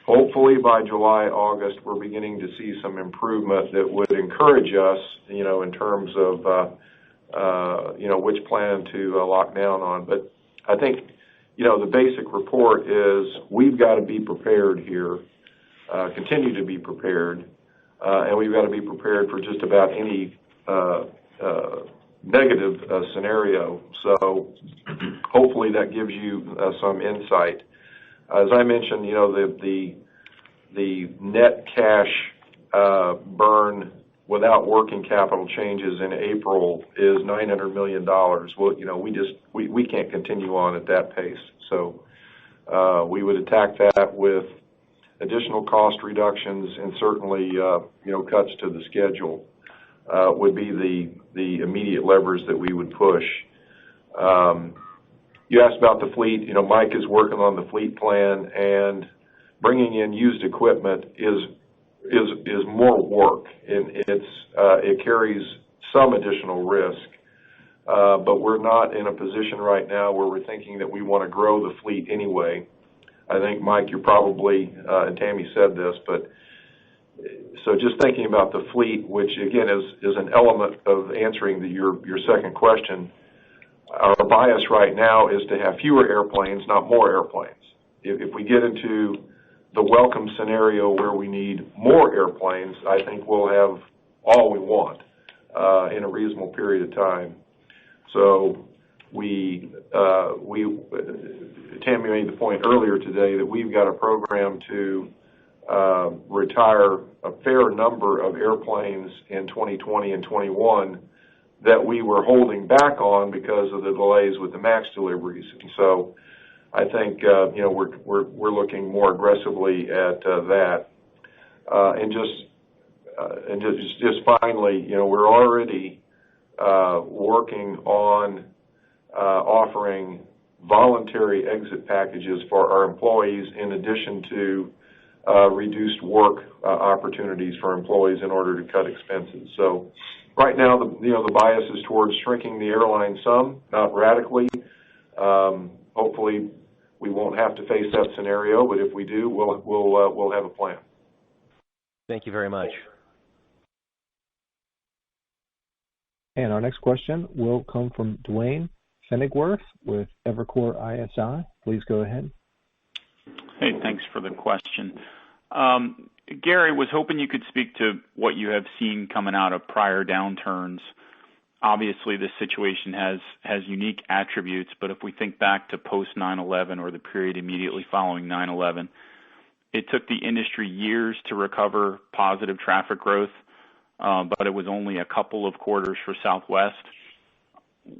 hopefully by July, August, we're beginning to see some improvement that would encourage us, in terms of which plan to lock down on. But I think, the basic report is we've got to be prepared here, continue to be prepared, and we've got to be prepared for just about any negative scenario. So hopefully that gives you some insight. As I mentioned, the net cash burn without working capital changes in April is $900 million. Well, we can't continue on at that pace. So we would attack that with additional cost reductions and certainly cuts to the schedule would be the immediate levers that we would push. You asked about the fleet. Mike is working on the fleet plan, and bringing in used equipment is more work. It carries some additional risk, but we're not in a position right now where we're thinking that we want to grow the fleet anyway. I think, Mike, you're probably, and Tammy said this, but so just thinking about the fleet, which again is an element of answering your second question, our bias right now is to have fewer airplanes, not more airplanes. If we get into the welcome scenario where we need more airplanes, I think we'll have all we want in a reasonable period of time. So Tammy made the point earlier today that we've got a program to retire a fair number of airplanes in 2020 and 21 that we were holding back on because of the delays with the MAX deliveries. And so I think we're looking more aggressively at that. And just finally, we're already working on offering voluntary exit packages for our employees in addition to reduced work opportunities for employees in order to cut expenses. So right now, the bias is towards shrinking the airline some, not radically. Hopefully, we won't have to face that scenario, but if we do, we'll have a plan. Thank you very much. And our next question will come from Duane Pfennigwerth with Evercore ISI. Please go ahead. Hey, thanks for the question. Gary, was hoping you could speak to what you have seen coming out of prior downturns. Obviously, this situation has unique attributes, but if we think back to post 9/11 or the period immediately following 9/11, it took the industry years to recover positive traffic growth, but it was only a couple of quarters for Southwest.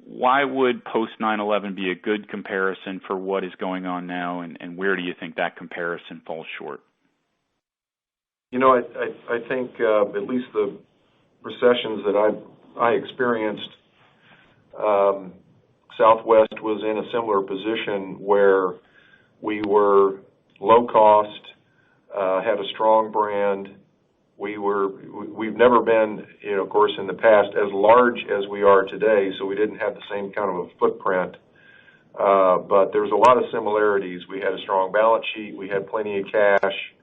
Why would post 9/11 be a good comparison for what is going on now, and where do you think that comparison falls short? I think at least the recessions that I experienced, Southwest was in a similar position where we were low cost, had a strong brand. We've never been, of course, in the past as large as we are today, so we didn't have the same kind of a footprint. But there's a lot of similarities. We had a strong balance sheet, we had plenty of cash,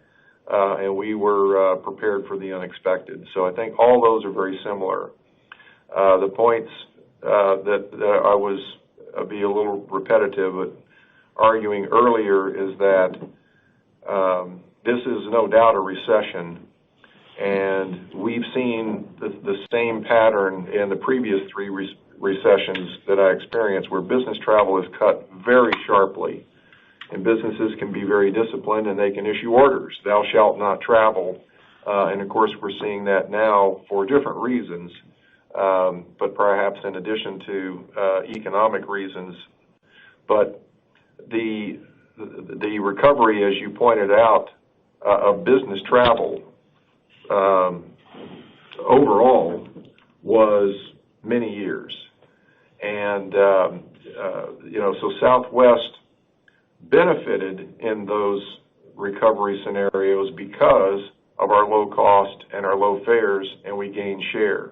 and we were prepared for the unexpected. So I think all those are very similar. The points that I was be a little repetitive, but arguing earlier is that this is no doubt a recession. And we've seen the same pattern in the previous three recessions that I experienced, where business travel is cut very sharply. And businesses can be very disciplined, and they can issue orders. Thou shalt not travel. And, of course, we're seeing that now for different reasons, but perhaps in addition to economic reasons. But the recovery, as you pointed out, of business travel overall was many years. And, so Southwest benefited in those recovery scenarios because of our low cost and our low fares, and we gained share.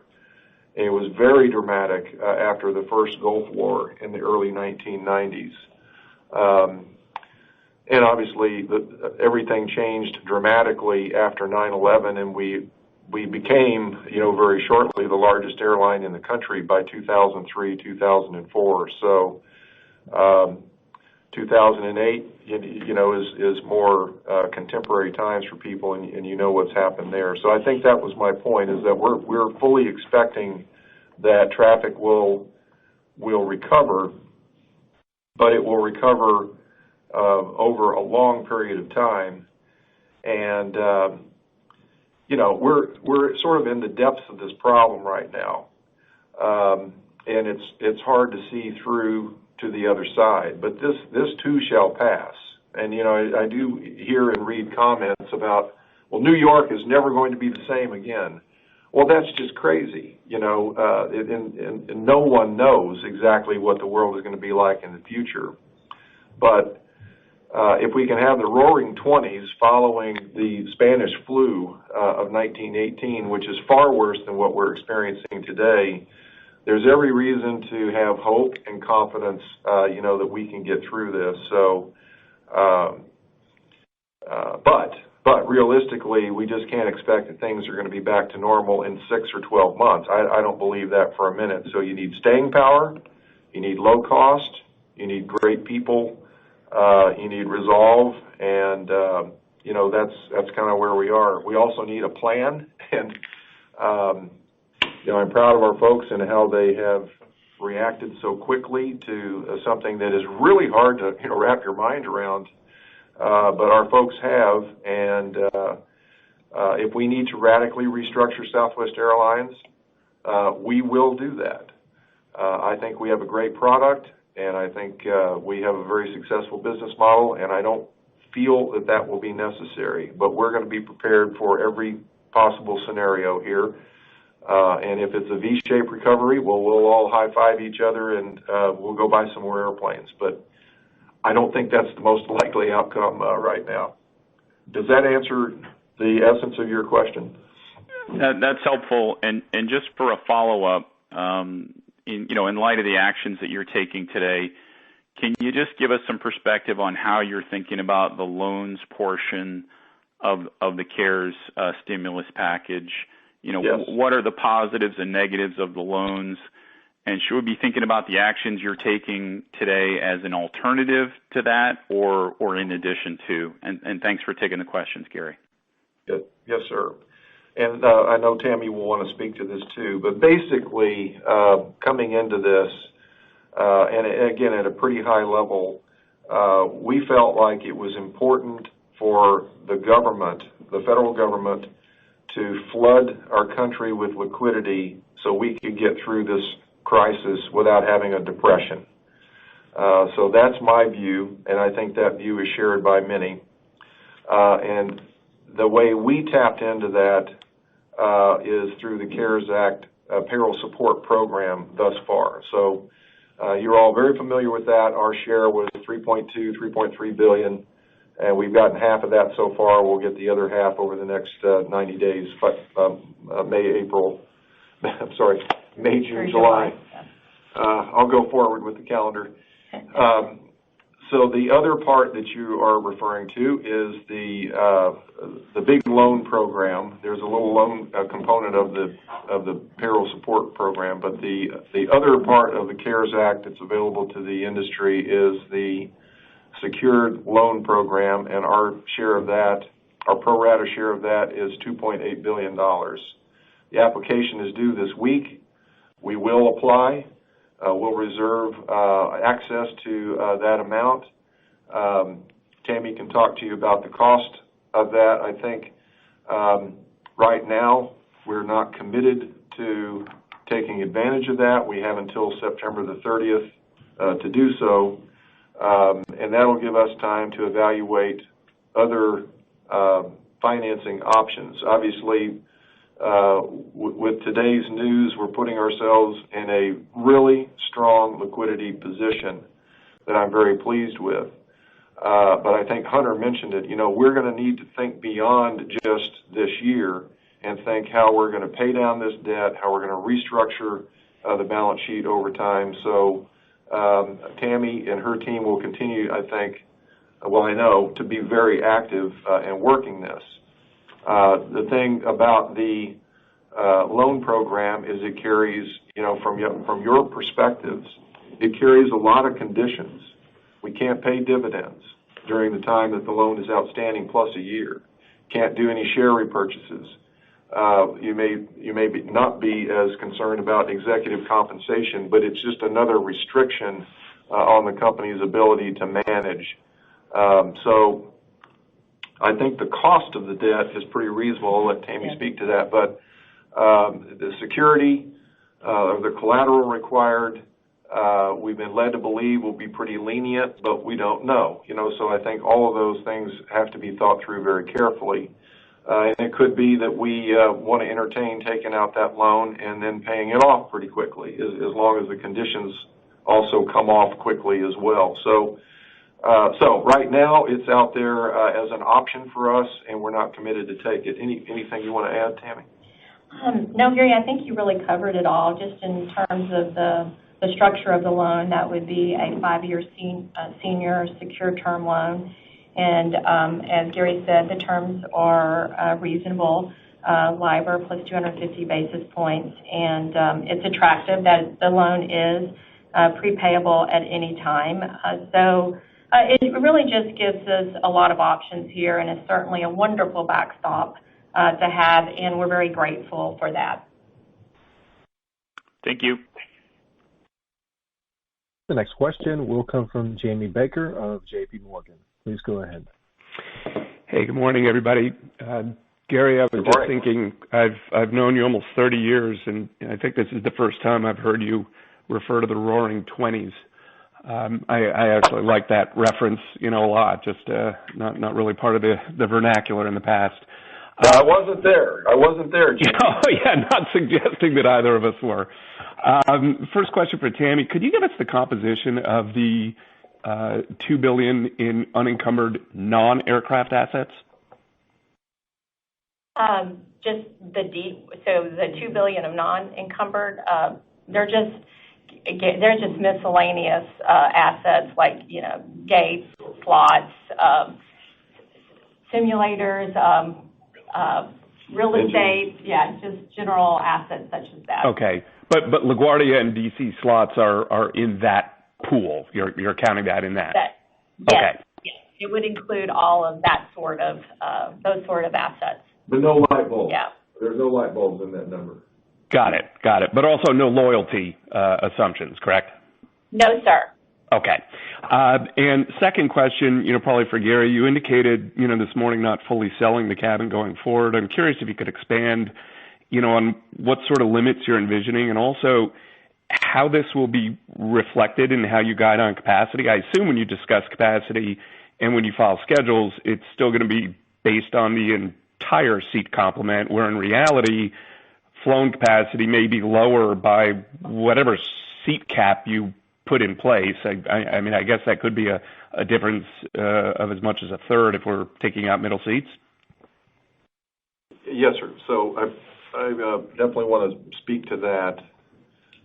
And it was very dramatic after the first Gulf War in the early 1990s. And obviously, everything changed dramatically after 9/11, and we became, very shortly the largest airline in the country by 2003, 2004. So 2008, is more contemporary times for people, and you know what's happened there. So I think that was my point, is that we're fully expecting that traffic will recover, but it will recover over a long period of time. And we're sort of in the depths of this problem right now, and it's hard to see through to the other side. But this too shall pass. And I do hear and read comments about, well, New York is never going to be the same again. Well, that's just crazy, and no one knows exactly what the world is going to be like in the future. But if we can have the roaring 20s following the Spanish flu of 1918, which is far worse than what we're experiencing today, there's every reason to have hope and confidence, that we can get through this. So, but realistically, we just can't expect that things are going to be back to normal in 6 or 12 months. I don't believe that for a minute. So you need staying power, you need low cost, you need great people, you need resolve, and that's kind of where we are. We also need a plan, and I'm proud of our folks and how they have reacted so quickly to something that is really hard to wrap your mind around. But our folks have, and if we need to radically restructure Southwest Airlines, we will do that. I think we have a great product, and I think we have a very successful business model, and I don't feel that will be necessary. But we're going to be prepared for every possible scenario here. And if it's a V-shaped recovery, well, we'll all high-five each other and we'll go buy some more airplanes. But I don't think that's the most likely outcome right now. Does that answer the essence of your question? That's helpful. And just for a follow-up, in light of the actions that you're taking today, can you just give us some perspective on how you're thinking about the loans portion of the CARES stimulus package? Yes. What are the positives and negatives of the loans? And should we be thinking about the actions you're taking today as an alternative to that or in addition to? And thanks for taking the questions, Gary. Yes, sir. And I know Tammy will want to speak to this too, but basically coming into this, and again at a pretty high level, we felt like it was important for the government, the federal government, to flood our country with liquidity so we could get through this crisis without having a depression. So that's my view, and I think that view is shared by many. And the way we tapped into that is through the CARES Act payroll support program thus far. So you're all very familiar with that. Our share was $3.3 billion. And we've gotten half of that so far. We'll get the other half over the next 90 days, May, June, July. I'll go forward with the calendar. So the other part that you are referring to is the big loan program. There's a little loan component of the payroll support program, but the other part of the CARES Act that's available to the industry is the secured loan program, and our share of that, our pro rata share of that, is $2.8 billion. The application is due this week. We will apply. We'll reserve access to that amount. Tammy can talk to you about the cost of that. I think right now we're not committed to taking advantage of that. We have until September the 30th to do so. And that'll give us time to evaluate other financing options. Obviously, with today's news, we're putting ourselves in a really strong liquidity position that I'm very pleased with. But I think Hunter mentioned it. We're going to need to think beyond just this year and think how we're going to pay down this debt, how we're going to restructure the balance sheet over time. So Tammy and her team will continue, I think, well, I know, to be very active in working this. The thing about the loan program is it carries, from your perspectives, it carries a lot of conditions. We can't pay dividends during the time that the loan is outstanding plus a year. Can't do any share repurchases. You may not be as concerned about executive compensation, but it's just another restriction on the company's ability to manage. So I think the cost of the debt is pretty reasonable. I'll let Tammy speak to that. But the security, the collateral required, we've been led to believe will be pretty lenient, but we don't know. So I think all of those things have to be thought through very carefully. And it could be that we want to entertain taking out that loan and then paying it off pretty quickly, as long as the conditions also come off quickly as well. So right now it's out there as an option for us, and we're not committed to take it. Anything you want to add, Tammy? No, Gary, I think you really covered it all. Just in terms of the structure of the loan, that would be a 5-year senior secured term loan. And as Gary said, the terms are reasonable, LIBOR plus 250 basis points, and it's attractive that the loan is prepayable at any time. So it really just gives us a lot of options here, and it's certainly a wonderful backstop to have, and we're very grateful for that. Thank you. The next question will come from Jamie Baker of J.P. Morgan. Please go ahead. Hey, good morning, everybody. Gary, I was just thinking, I've known you almost 30 years, and I think this is the first time I've heard you refer to the Roaring '20s. I actually like that reference, a lot. Just not really part of the vernacular in the past. I wasn't there. Jimmy. Oh, yeah, not suggesting that either of us were. First question for Tammy. Could you give us the composition of the $2 billion in unencumbered non-aircraft assets? Just the $2 billion of non-encumbered, they're just miscellaneous assets like gates, slots, simulators, real estate, just general assets such as that. Okay, but LaGuardia and DC slots are in that pool. You're counting that in that. Yes. Okay. Yes. It would include all of that those sort of assets. But no light bulbs. Yeah. There's no light bulbs in that number. Got it. But also no loyalty assumptions, correct? No, sir. Okay. And second question, probably for Gary, you indicated, this morning not fully selling the cabin going forward. I'm curious if you could expand, on what sort of limits you're envisioning, and also how this will be reflected in how you guide on capacity. I assume when you discuss capacity and when you file schedules, it's still going to be based on the entire seat complement, where in reality, flown capacity may be lower by whatever seat cap you put in place. I mean, I guess that could be a difference of as much as a third if we're taking out middle seats. Yes, sir. So I definitely want to speak to that.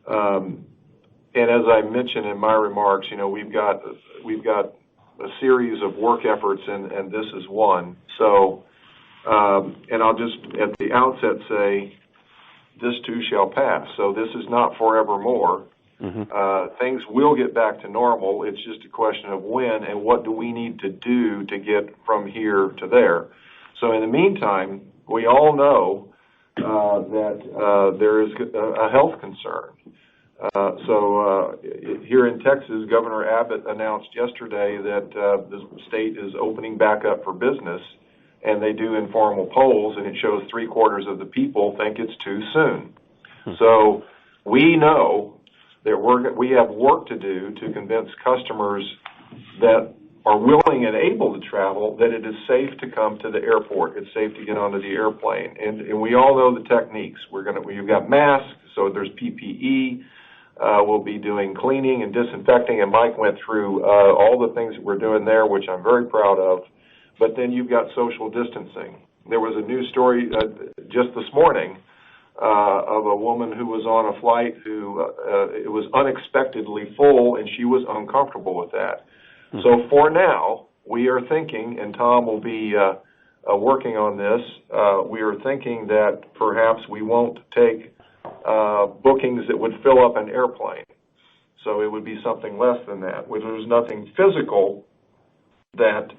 And as I mentioned in my remarks, we've got a series of work efforts, and this is one. So, and I'll just at the outset say, this too shall pass. So this is not forevermore. Mm-hmm. Things will get back to normal. It's just a question of when and what do we need to do to get from here to there. So in the meantime, we all know that there is a health concern. So here in Texas, Governor Abbott announced yesterday that the state is opening back up for business, and they do informal polls, and it shows 3/4 of the people think it's too soon. So we know that we have work to do to convince customers that are willing and able to travel that it is safe to come to the airport. It's safe to get onto the airplane, and we all know the techniques. We've got masks, so there's PPE. We'll be doing cleaning and disinfecting, and Mike went through all the things that we're doing there, which I'm very proud of. But then you've got social distancing. there was a news story just this morning of a woman who was on a flight who it was unexpectedly full, and she was uncomfortable with that. Mm-hmm. So for now, we are thinking, and Tom will be working on this, we are thinking that perhaps we won't take bookings that would fill up an airplane. So it would be something less than that, which there's nothing physical that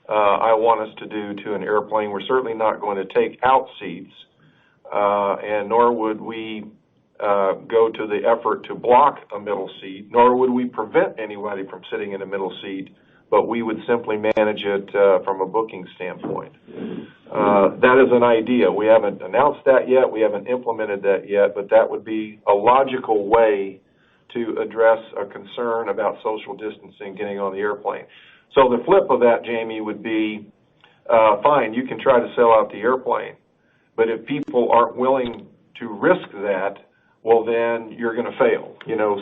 I want us to do to an airplane. We're certainly not going to take out seats, and nor would we go to the effort to block a middle seat, nor would we prevent anybody from sitting in a middle seat, but we would simply manage it from a booking standpoint. That is an idea. We haven't announced that yet. We haven't implemented that yet, but that would be a logical way to address a concern about social distancing getting on the airplane. So the flip of that, Jamie, would be, fine, you can try to sell out the airplane, but if people aren't willing to risk that, well, then you're going to fail.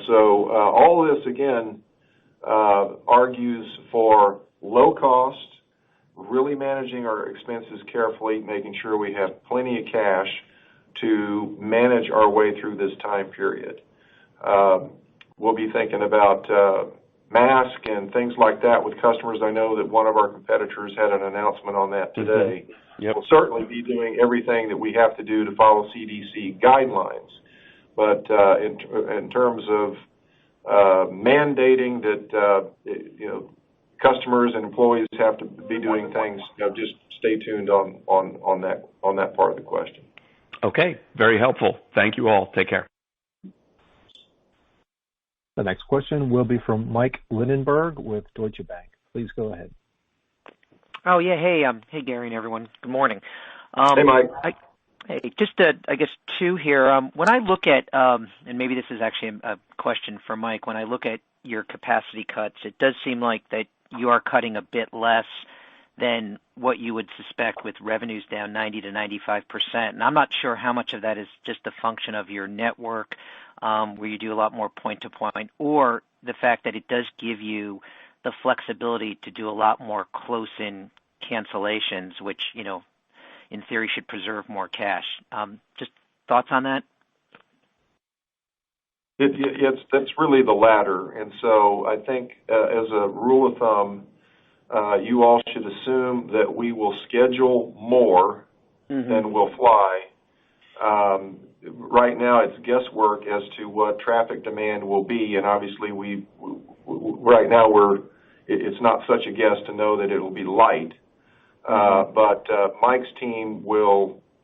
So all of this, again, argues for low cost, really managing our expenses carefully, making sure we have plenty of cash to manage our way through this time period. We'll be thinking about masks and things like that with customers. I know that one of our competitors had an announcement on that today. Mm-hmm. Yep. We'll certainly be doing everything that we have to do to follow CDC guidelines. But in terms of mandating that customers and employees have to be doing things, just stay tuned on that part of the question. Okay, very helpful. Thank you all. Take care. The next question will be from Mike Lindenberg with Deutsche Bank. Please go ahead. Oh, yeah. Hey, Gary and everyone. Good morning. Hey, Mike. Just, I guess, two here. When I look at, and maybe this is actually a question for Mike, when I look at your capacity cuts, it does seem like that you are cutting a bit less than what you would suspect with revenues down 90 to 95%. And I'm not sure how much of that is just a function of your network, where you do a lot more point-to-point, or the fact that it does give you the flexibility to do a lot more close-in cancellations, which, in theory should preserve more cash. Just thoughts on that? That's really the latter. And so I think as a rule of thumb, you all should assume that we will schedule more than we'll fly. Right now it's guesswork as to what traffic demand will be, and obviously right now it's not such a guess to know that it'll be light. But Mike's team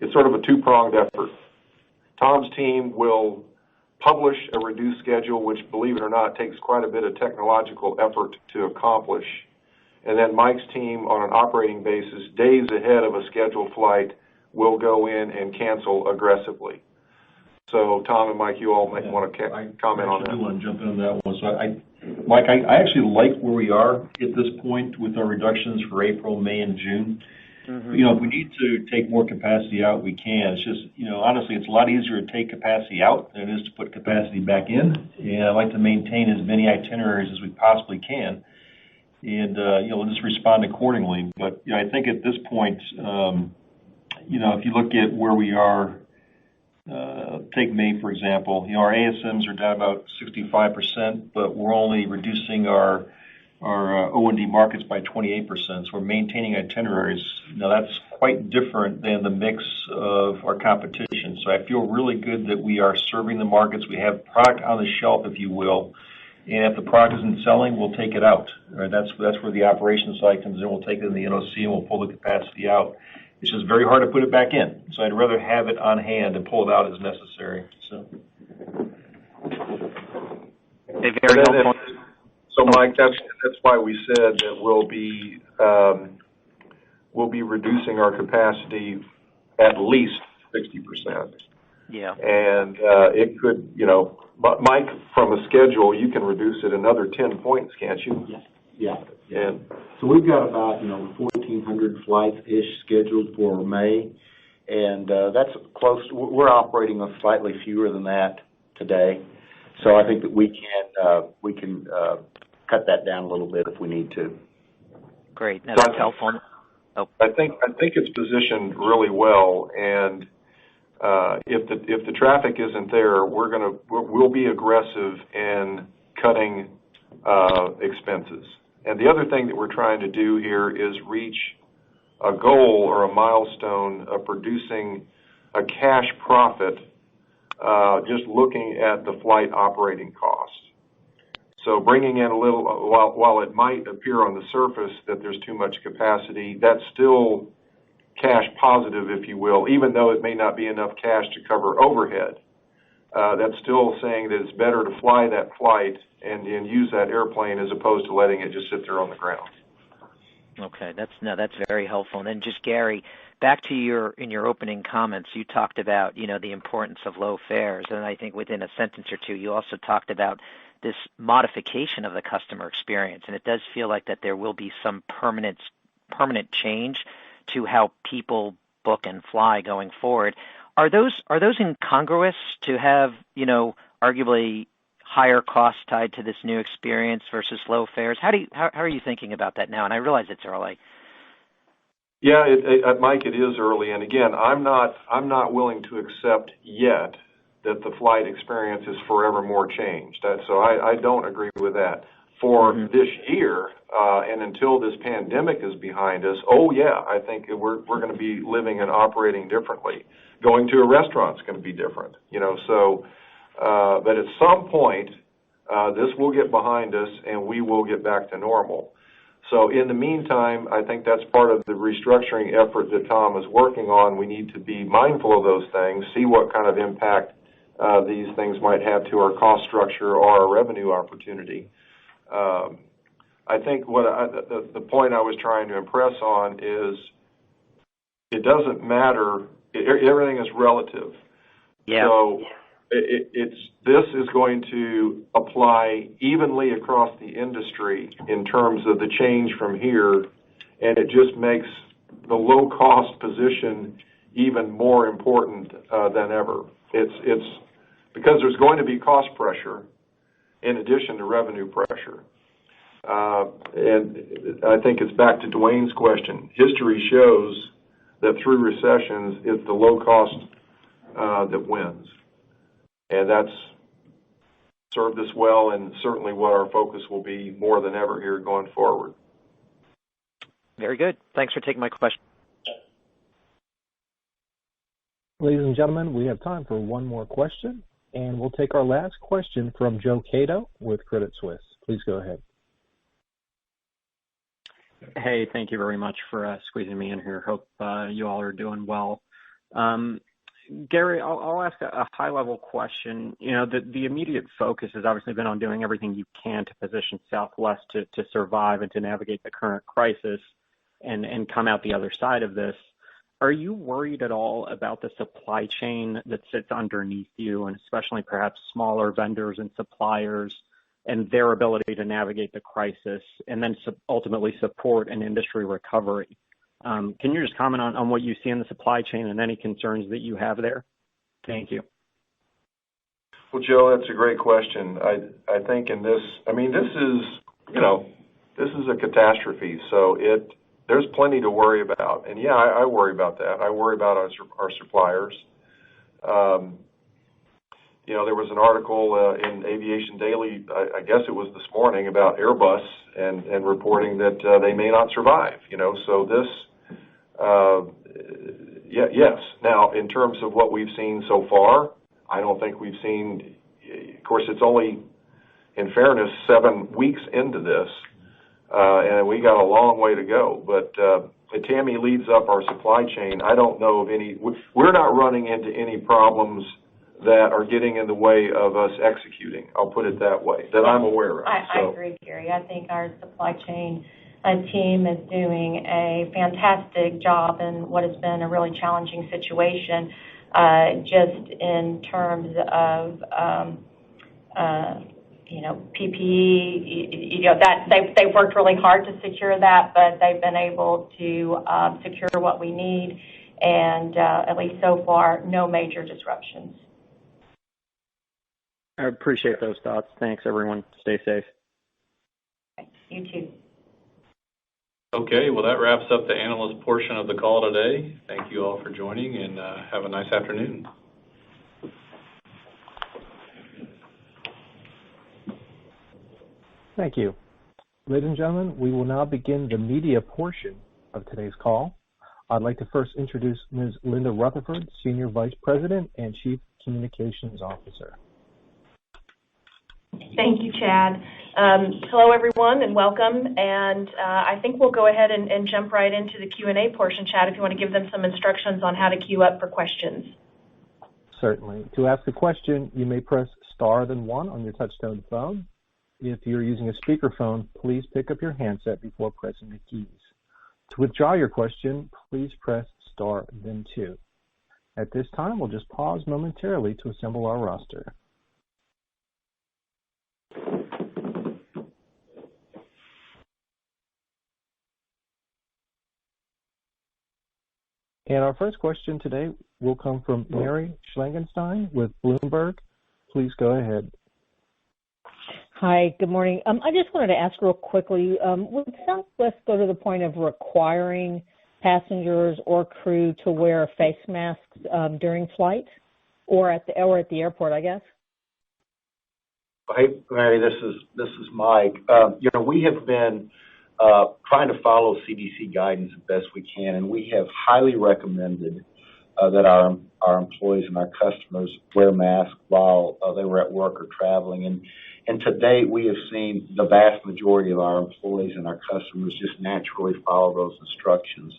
it's sort of a two-pronged effort. Tom's team will publish a reduced schedule, which, believe it or not, takes quite a bit of technological effort to accomplish. And then Mike's team, on an operating basis, days ahead of a scheduled flight, will go in and cancel aggressively. So, Tom and Mike, you all might want to comment on that. I do want to jump in on that one. So, Mike, I actually like where we are at this point with our reductions for April, May, and June. Mm-hmm. If we need to take more capacity out, we can. It's just, honestly, it's a lot easier to take capacity out than it is to put capacity back in. And I like to maintain as many itineraries as we possibly can. And, we'll just respond accordingly. But, I think at this point, if you look at where we are, take May, for example, our ASMs are down about 65%, but we're only reducing our O&D markets by 28%. So we're maintaining itineraries. Now, that's quite different than the mix of our competition. So I feel really good that we are serving the markets. We have product on the shelf, if you will. And if the product isn't selling, we'll take it out. Right? That's where the operations side comes in. We'll take it in the NOC and we'll pull the capacity out. It's just very hard to put it back in. So I'd rather have it on hand and pull it out as necessary. So. Very helpful. So, Mike, that's why we said that we'll be reducing our capacity at least 60%. Yeah. And it could, Mike, from a schedule, you can reduce it another 10 points, can't you? Yeah. And so we've got about 1,400 flights-ish scheduled for May, and that's close. We're operating on slightly fewer than that today, so I think that we can cut that down a little bit if we need to. Great. That's helpful. Oh. I think it's positioned really well, and if the traffic isn't there, we'll be aggressive in cutting expenses. And the other thing that we're trying to do here is reach a goal or a milestone of producing a cash profit just looking at the flight operating costs. So bringing in a little, while it might appear on the surface that there's too much capacity, that's still cash positive, if you will, even though it may not be enough cash to cover overhead. That's still saying that it's better to fly that flight and use that airplane as opposed to letting it just sit there on the ground. Okay, that's very helpful. And then just Gary, back to in your opening comments, you talked about the importance of low fares, and I think within a sentence or two, you also talked about this modification of the customer experience, and it does feel like that there will be some permanent change to how people book and fly going forward. Are those incongruous to have arguably higher costs tied to this new experience versus low fares? How are you thinking about that now? And I realize it's early. Yeah, Mike, it is early, and again, I'm not willing to accept yet that the flight experience is forever more changed. So I don't agree with that. For this year, and until this pandemic is behind us, I think we're going to be living and operating differently. Going to a restaurant's going to be different, but at some point, this will get behind us and we will get back to normal. So in the meantime, I think that's part of the restructuring effort that Tom is working on. We need to be mindful of those things, see what kind of impact these things might have to our cost structure or our revenue opportunity. I think the point I was trying to impress on is it doesn't matter. Everything is relative. Yeah. So this is going to apply evenly across the industry in terms of the change from here, and it just makes the low-cost position even more important than ever. It's because there's going to be cost pressure in addition to revenue pressure. And I think it's back to Dwayne's question. History shows that through recessions, it's the low cost that wins. And that's served us well, and certainly what our focus will be more than ever here going forward. Very good. Thanks for taking my question. Ladies and gentlemen, we have time for one more question, and we'll take our last question from Joe Cato with Credit Suisse. Please go ahead. Hey, thank you very much for squeezing me in here. Hope you all are doing well. Gary, I'll ask a high-level question. The immediate focus has obviously been on doing everything you can to position Southwest to survive and to navigate the current crisis and come out the other side of this. Are you worried at all about the supply chain that sits underneath you, and especially perhaps smaller vendors and suppliers, and their ability to navigate the crisis and then ultimately support an industry recovery? Can you just comment on what you see in the supply chain and any concerns that you have there? Thank you. Well, Joe, that's a great question. I think in this, this is a catastrophe, so there's plenty to worry about. And yeah, I worry about that. I worry about our suppliers. There was an article in Aviation Daily, I guess it was this morning, about Airbus and reporting that they may not survive. So this, yes. Now, in terms of what we've seen so far, I don't think we've seen. Of course, it's only, in fairness, 7 weeks into this, and we got a long way to go. But Tammy leads up our supply chain. I don't know of any. We're not running into any problems that are getting in the way of us executing. I'll put it that way, that I'm aware of. I agree, Gary. I think our supply chain team is doing a fantastic job in what has been a really challenging situation, just in terms of PPE. That they've worked really hard to secure that, but they've been able to secure what we need, and at least so far, no major disruptions. I appreciate those thoughts. Thanks, everyone. Stay safe. You too. Okay, well, that wraps up the analyst portion of the call today. Thank you all for joining, and have a nice afternoon. Thank you. Ladies and gentlemen, we will now begin the media portion of today's call. I'd like to first introduce Ms. Linda Rutherford, Senior Vice President and Chief Communications Officer. Thank you, Chad. Hello, everyone, and welcome. And I think we'll go ahead and jump right into the Q&A portion. Chad, if you want to give them some instructions on how to queue up for questions. Certainly. To ask a question, you may press star then 1 on your touchtone phone. If you're using a speakerphone, please pick up your handset before pressing the keys. To withdraw your question, please press star then 2. At this time, we'll just pause momentarily to assemble our roster. And our first question today will come from Mary Schlangenstein with Bloomberg. Please go ahead. Hi, good morning. I just wanted to ask real quickly, would Southwest go to the point of requiring passengers or crew to wear face masks during flight or at the airport, I guess? Hey, Mary, this is Mike. We have been trying to follow CDC guidance as best we can, and we have highly recommended that our employees and our customers wear masks while they were at work or traveling. And to date, we have seen the vast majority of our employees and our customers just naturally follow those instructions.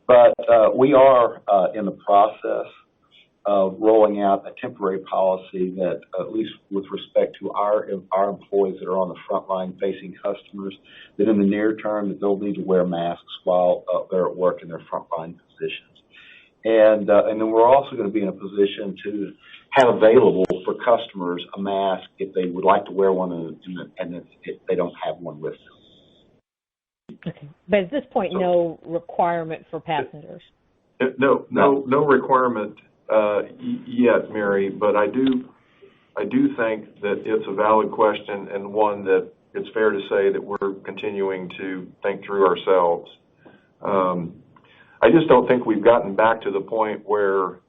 But we are in the process of rolling out a temporary policy that, at least with respect to our employees that are on the front line facing customers, that in the near term that they'll need to wear masks while they're at work in their frontline positions. And then we're also going to be in a position to have available for customers a mask if they would like to wear one and if they don't have one with them. Okay. But at this point, no requirement for passengers? No requirement yet, Mary, but I do think that it's a valid question and one that it's fair to say that we're continuing to think through ourselves. I just don't think we've gotten back to the point where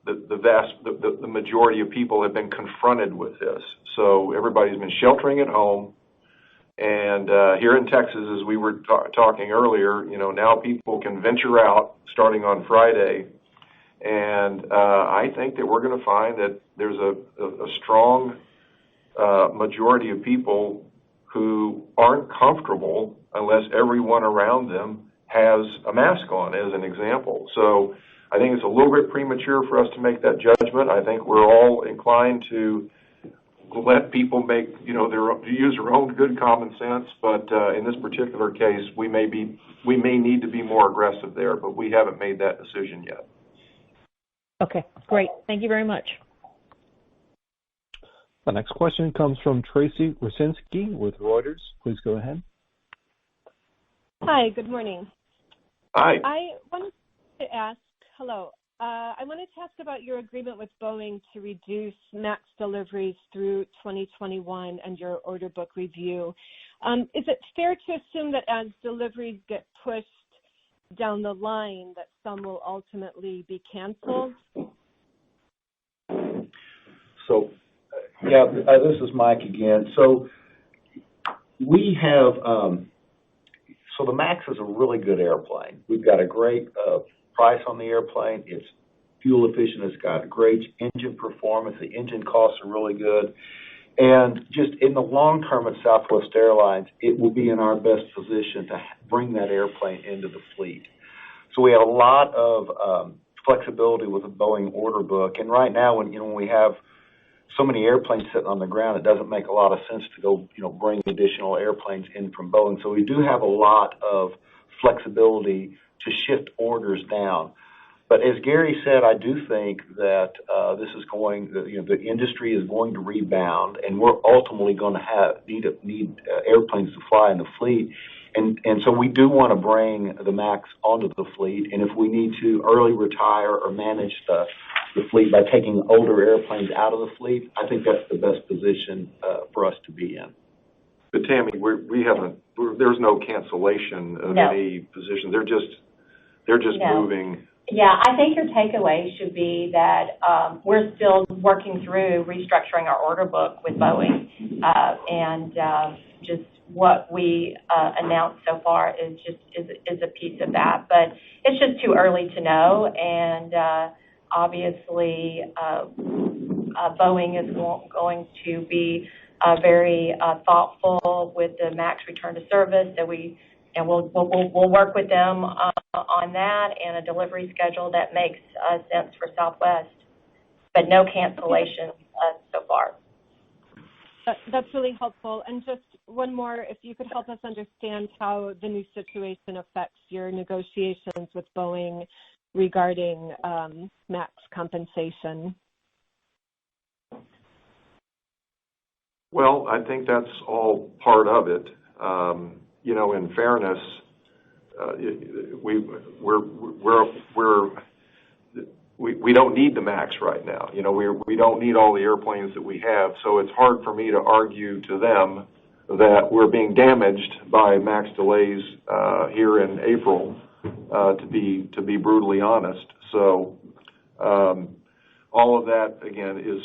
the majority of people have been confronted with this. So everybody's been sheltering at home. And here in Texas, as we were talking earlier, now people can venture out starting on Friday. And I think that we're going to find that there's a strong majority of people who aren't comfortable unless everyone around them has a mask on, as an example. So I think it's a little bit premature for us to make that judgment. I think we're all inclined to let people make, use their own good common sense. But in this particular case, we may need to be more aggressive there, but we haven't made that decision yet. Okay, great. Thank you very much. The next question comes from Tracy Rucinski with Reuters. Please go ahead. Hi, good morning. Hi. I wanted to ask about your agreement with Boeing to reduce MAX deliveries through 2021 and your order book review. Is it fair to assume that as deliveries get pushed down the line, that some will ultimately be canceled? So, this is Mike again. So we have, so the MAX is a really good airplane. We've got a great price on the airplane. It's fuel efficient. It's got great engine performance. The engine costs are really good. And just in the long term at Southwest Airlines, it will be in our best position to bring that airplane into the fleet. So we have a lot of flexibility with the Boeing order book. And right now, when we have so many airplanes sitting on the ground, it doesn't make a lot of sense to go, bring additional airplanes in from Boeing. So we do have a lot of flexibility to shift orders down. But as Gary said, I do think that this is the industry is going to rebound, and we're ultimately going to need airplanes to fly in the fleet. And so we do want to bring the MAX onto the fleet. And if we need to early retire or manage the fleet by taking older airplanes out of the fleet, I think that's the best position for us to be in. But Tammy, we haven't there's no cancellation of any position. They're just moving. Yeah, I think your takeaway should be that we're still working through restructuring our order book with Boeing, and just what we announced so far is a piece of that. But it's just too early to know, and obviously Boeing is going to be very thoughtful with the MAX return to service. We'll work with them on that and a delivery schedule that makes sense for Southwest, but no cancellation so far. That's really helpful. And just one more, if you could help us understand how the new situation affects your negotiations with Boeing regarding MAX compensation. Well, I think that's all part of it. In fairness, we don't need the MAX right now. We don't need all the airplanes that we have, so it's hard for me to argue to them that we're being damaged by MAX delays here in April. To be brutally honest, so all of that again is.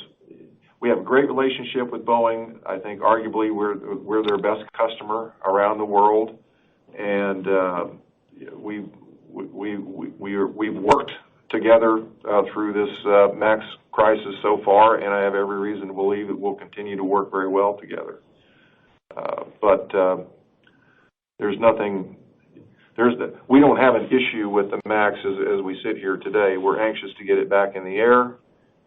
We have a great relationship with Boeing. I think arguably we're their best customer around the world, and we've worked together through this MAX crisis so far, and I have every reason to believe that we'll continue to work very well together. But there's nothing. We don't have an issue with the MAX as we sit here today. We're anxious to get it back in the air,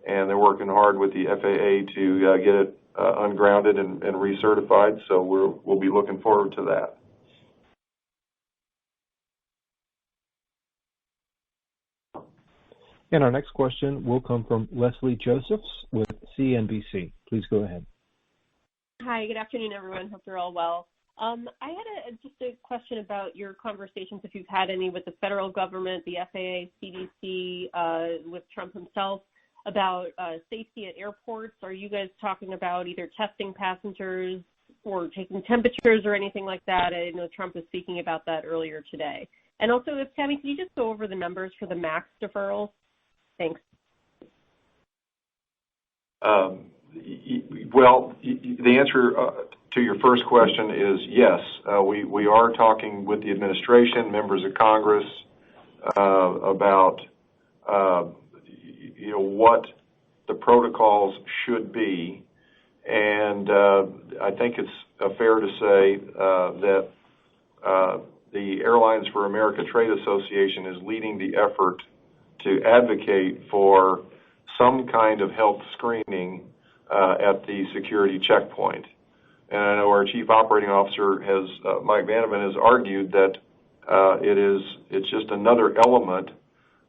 and they're working hard with the FAA to get it ungrounded and recertified, so we'll be looking forward to that. And our next question will come from Leslie Josephs with CNBC. Please go ahead. Hi, good afternoon, everyone. Hope you're all well. I had just a question about your conversations, if you've had any, with the federal government, the FAA, CDC, with Trump himself, about safety at airports. Are you guys talking about either testing passengers or taking temperatures or anything like that? I know Trump was speaking about that earlier today. And also, Tammy, can you just go over the numbers for the MAX deferrals? Thanks. Well, the answer to your first question is yes. We are talking with the administration, members of Congress, about what the protocols should be, and I think it's fair to say that the Airlines for America Trade Association is leading the effort to advocate for some kind of health screening at the security checkpoint. And I know our Chief Operating Officer Mike Vandeven has argued that it's just another element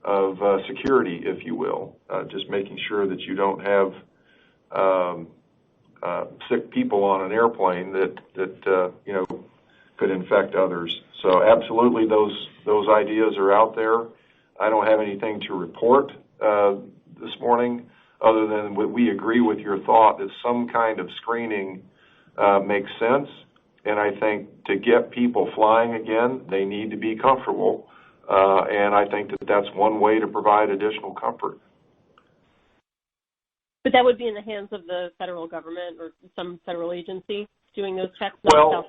of security, if you will, just making sure that you don't have sick people on an airplane that could infect others. So absolutely, those ideas are out there. I don't have anything to report this morning other than we agree with your thought that some kind of screening makes sense. And I think to get people flying again, they need to be comfortable. And I think that that's one way to provide additional comfort. But that would be in the hands of the federal government or some federal agency doing those checks? Well,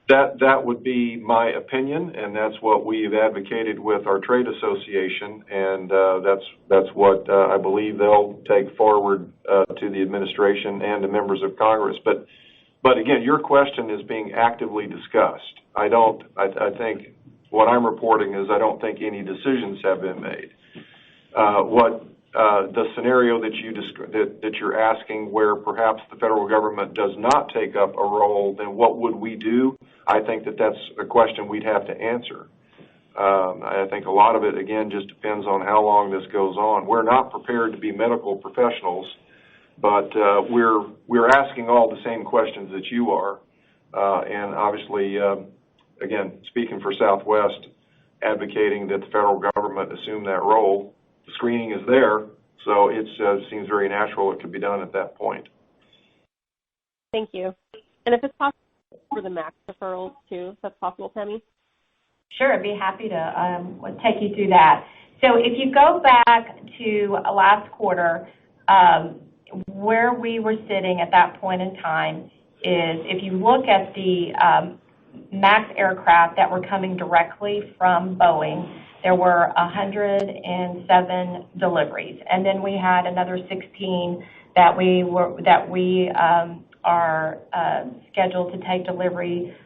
that would be my opinion, and that's what we've advocated with our trade association, and that's what I believe they'll take forward to the administration and the members of Congress. But again, your question is being actively discussed. I think what I'm reporting is I don't think any decisions have been made. The scenario that you're asking, where perhaps the federal government does not take up a role, then what would we do? I think that's a question we'd have to answer. I think a lot of it, again, just depends on how long this goes on. We're not prepared to be medical professionals, but we're asking all the same questions that you are. And obviously, again, speaking for Southwest, advocating that the federal government assume that role. The screening is there, so it seems very natural it could be done at that point. Thank you. And if it's possible, for the MAX deferrals too, if that's possible, Tammy? Sure, I'd be happy to take you through that. So if you go back to last quarter, where we were sitting at that point in time is if you look at the MAX aircraft that were coming directly from Boeing, there were 107 deliveries, and then we had another 16 that we are scheduled to take delivery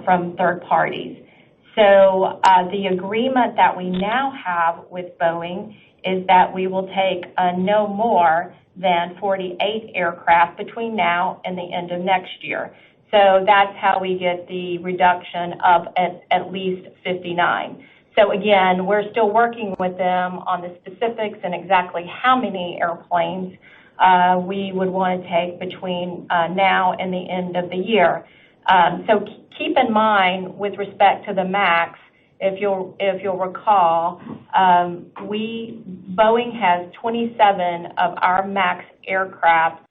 from third parties. So the agreement that we now have with Boeing is that we will take no more than 48 aircraft between now and the end of next year. So that's how we get the reduction of at least 59. So again, we're still working with them on the specifics and exactly how many airplanes we would want to take between now and the end of the year. So keep in mind, with respect to the MAX, if you'll recall, Boeing has 27 of our MAX aircraft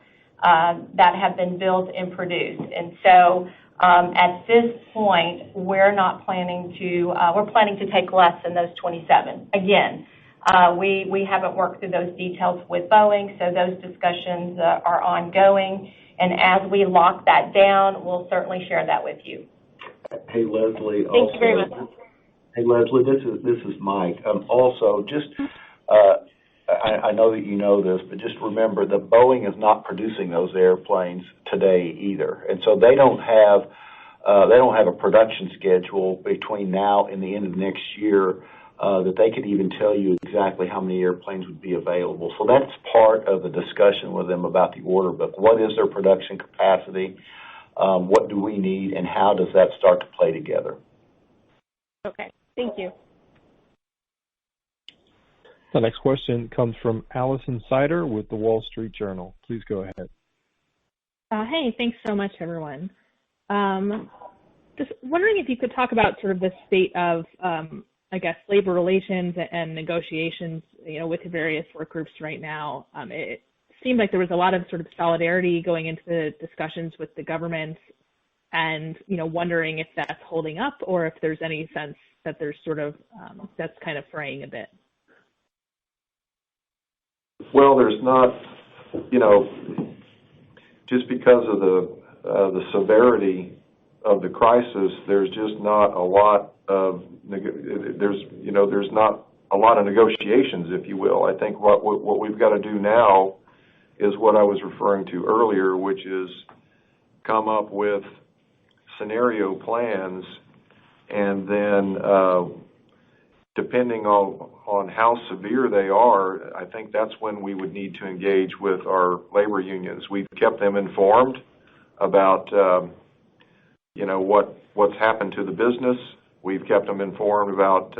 that have been built and produced, and so at this point, we're planning to take less than those 27. Again, we haven't worked through those details with Boeing, so those discussions are ongoing. And as we lock that down, we'll certainly share that with you. Hey, Leslie. Thank you very much. Hey, Leslie, this is Mike. Also, just I know that you know this, but just remember that Boeing is not producing those airplanes today either, and so they don't have a production schedule between now and the end of next year that they could even tell you exactly how many airplanes would be available. So that's part of the discussion with them about the order book. What is their production capacity? What do we need, and how does that start to play together? Okay, thank you. The next question comes from Allison Sider with the Wall Street Journal. Please go ahead. Hey, thanks so much, everyone. Just wondering if you could talk about sort of the state of, labor relations and negotiations, with the various work groups right now. It seemed like there was a lot of sort of solidarity going into the discussions with the government, and wondering if that's holding up or if there's any sense that there's sort of that's kind of fraying a bit. Well, there's not, just because of the severity of the crisis, there's just not a lot of there's not a lot of negotiations, if you will. I think what we've got to do now is what I was referring to earlier, which is come up with scenario plans, and then depending on how severe they are, I think that's when we would need to engage with our labor unions. We've kept them informed about what's happened to the business. We've kept them informed about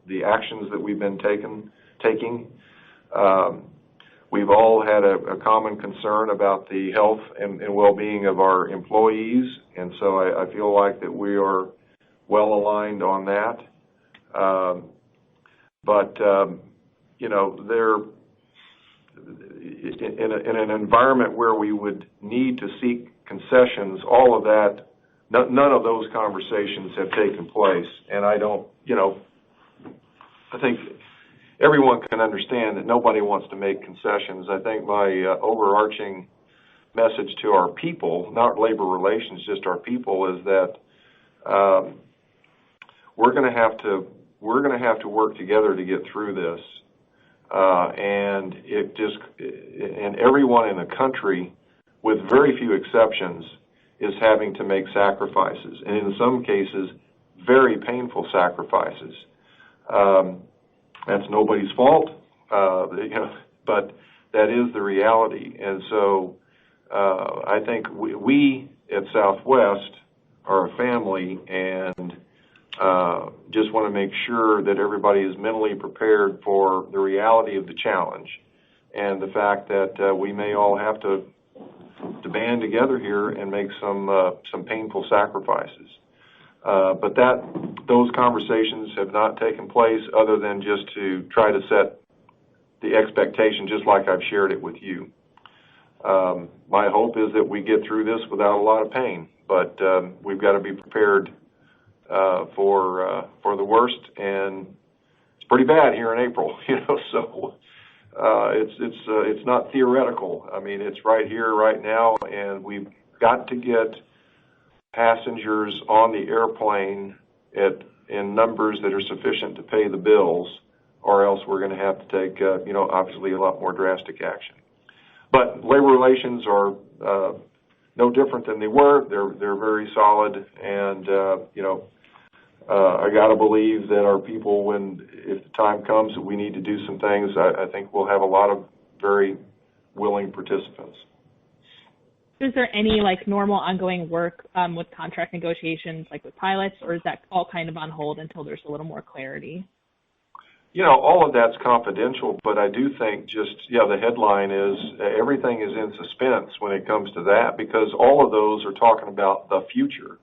the actions that we've been taking. We've all had a common concern about the health and well-being of our employees, and so I feel like that we are well aligned on that. But they're in an environment where we would need to seek concessions, all of that, none of those conversations have taken place. And I think everyone can understand that nobody wants to make concessions. I think my overarching message to our people, not labor relations, just our people, is that we're going to have to work together to get through this, and everyone in the country, with very few exceptions, is having to make sacrifices, and in some cases, very painful sacrifices. That's nobody's fault, but that is the reality. And so I think we at Southwest are a family, and just want to make sure that everybody is mentally prepared for the reality of the challenge and the fact that we may all have to band together here and make some painful sacrifices. But those conversations have not taken place, other than just to try to set the expectation, just like I've shared it with you. My hope is that we get through this without a lot of pain, but we've got to be prepared for the worst, and it's pretty bad here in April, so it's not theoretical. I mean, it's right here, right now, and we've got to get passengers on the airplane in numbers that are sufficient to pay the bills, or else we're going to have to take, obviously a lot more drastic action. But labor relations are no different than they were. They're very solid, and I got to believe that our people, if the time comes that we need to do some things, I think we'll have a lot of very willing participants. Is there any normal ongoing work with contract negotiations, with pilots, or is that all kind of on hold until there's a little more clarity? All of that's confidential, but I do think the headline is everything is in suspense when it comes to that, because all of those are talking about the future,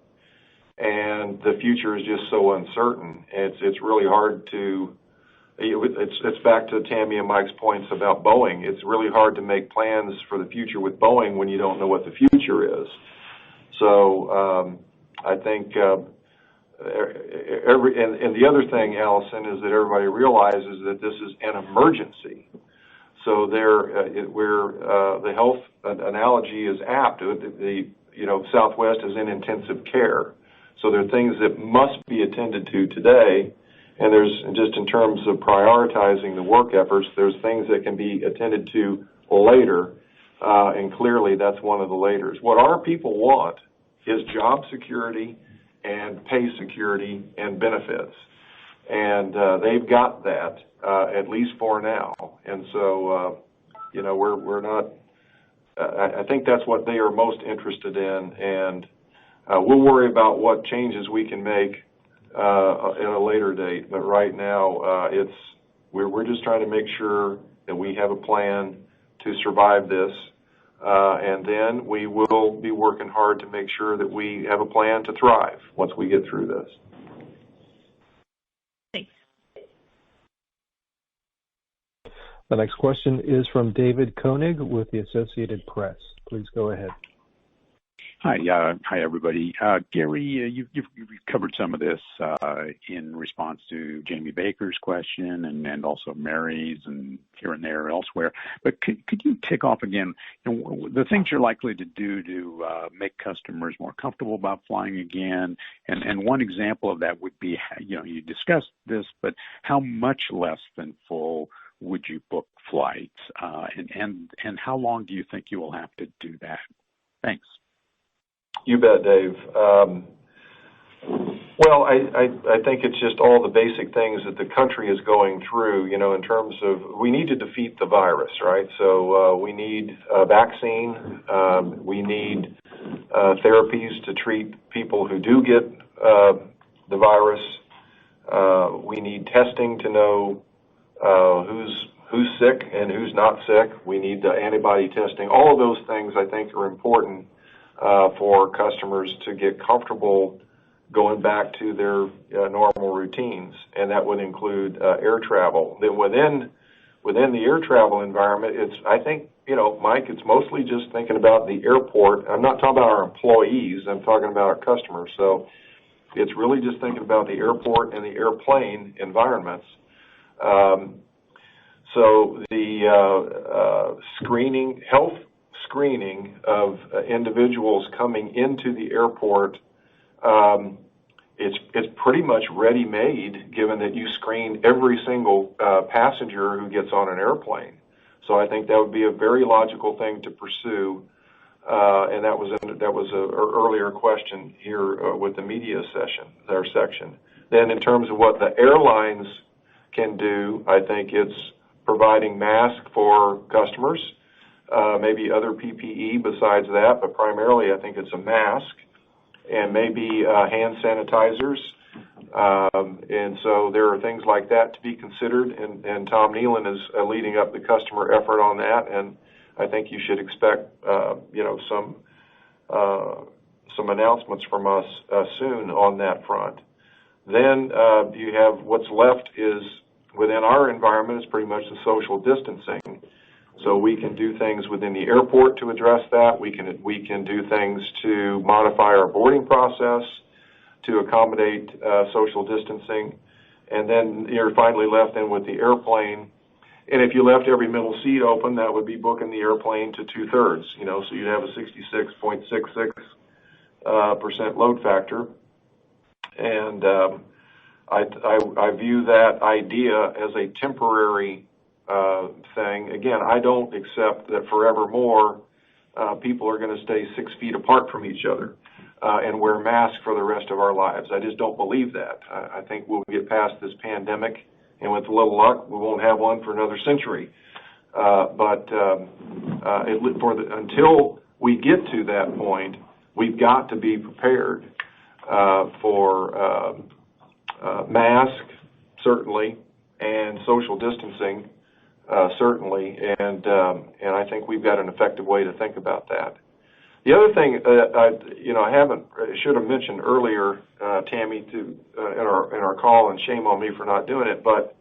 and the future is just so uncertain. It's really hard to. It's back to Tammy and Mike's points about Boeing. It's really hard to make plans for the future with Boeing when you don't know what the future is. So I think and the other thing, Allison, is that everybody realizes that this is an emergency. So where the health analogy is apt, Southwest is in intensive care. So there are things that must be attended to today. And there's, just in terms of prioritizing the work efforts, there's things that can be attended to later, and clearly that's one of the laters. What our people want is job security and pay security and benefits. And they've got that, at least for now. And so, we're not, I think that's what they are most interested in. And we'll worry about what changes we can make at a later date, but right now we're just trying to make sure that we have a plan to survive this, and then we will be working hard to make sure that we have a plan to thrive once we get through this. Thanks. The next question is from David Koenig with the Associated Press. Please go ahead. Hi, everybody. Gary, you've covered some of this in response to Jamie Baker's question and also Mary's and here and there elsewhere. But could you tick off again the things you're likely to do to make customers more comfortable about flying again? And one example of that would be, you discussed this, but how much less than full would you book flights? And how long do you think you will have to do that? Thanks. You bet, Dave. Well, I think it's just all the basic things that the country is going through, in terms of we need to defeat the virus, right? So we need a vaccine. We need therapies to treat people who do get the virus. We need testing to know who's sick and who's not sick. We need the antibody testing. All of those things, I think, are important for customers to get comfortable going back to their normal routines, and that would include air travel. Then within the air travel environment, I think, Mike, it's mostly just thinking about the airport. I'm not talking about our employees. I'm talking about our customers. So it's really just thinking about the airport and the airplane environments. So the health screening of individuals coming into the airport, it's pretty much ready-made, given that you screen every single passenger who gets on an airplane. So I think that would be a very logical thing to pursue, and that was an earlier question here with the media section. Then in terms of what the airlines can do, I think it's providing masks for customers. Maybe other PPE besides that, but primarily I think it's a mask and maybe hand sanitizers. And so there are things like that to be considered, and Tom Nealon is leading up the customer effort on that, and I think you should expect some announcements from us soon on that front. Then you have what's left is within our environment is pretty much the social distancing. So we can do things within the airport to address that. We can do things to modify our boarding process to accommodate social distancing. And then you're finally left in with the airplane. And if you left every middle seat open, that would be booking the airplane to 2/3, so you'd have a 66.66% load factor. And I view that idea as a temporary thing. Again, I don't accept that forevermore people are going to stay 6 feet apart from each other and wear masks for the rest of our lives. I just don't believe that. I think we'll get past this pandemic, and with a little luck, we won't have one for another century. Until we get to that point, we've got to be prepared for mask, certainly, and social distancing, certainly, and I think we've got an effective way to think about that. The other thing I should have mentioned earlier, Tammy, in our call, and shame on me for not doing it, but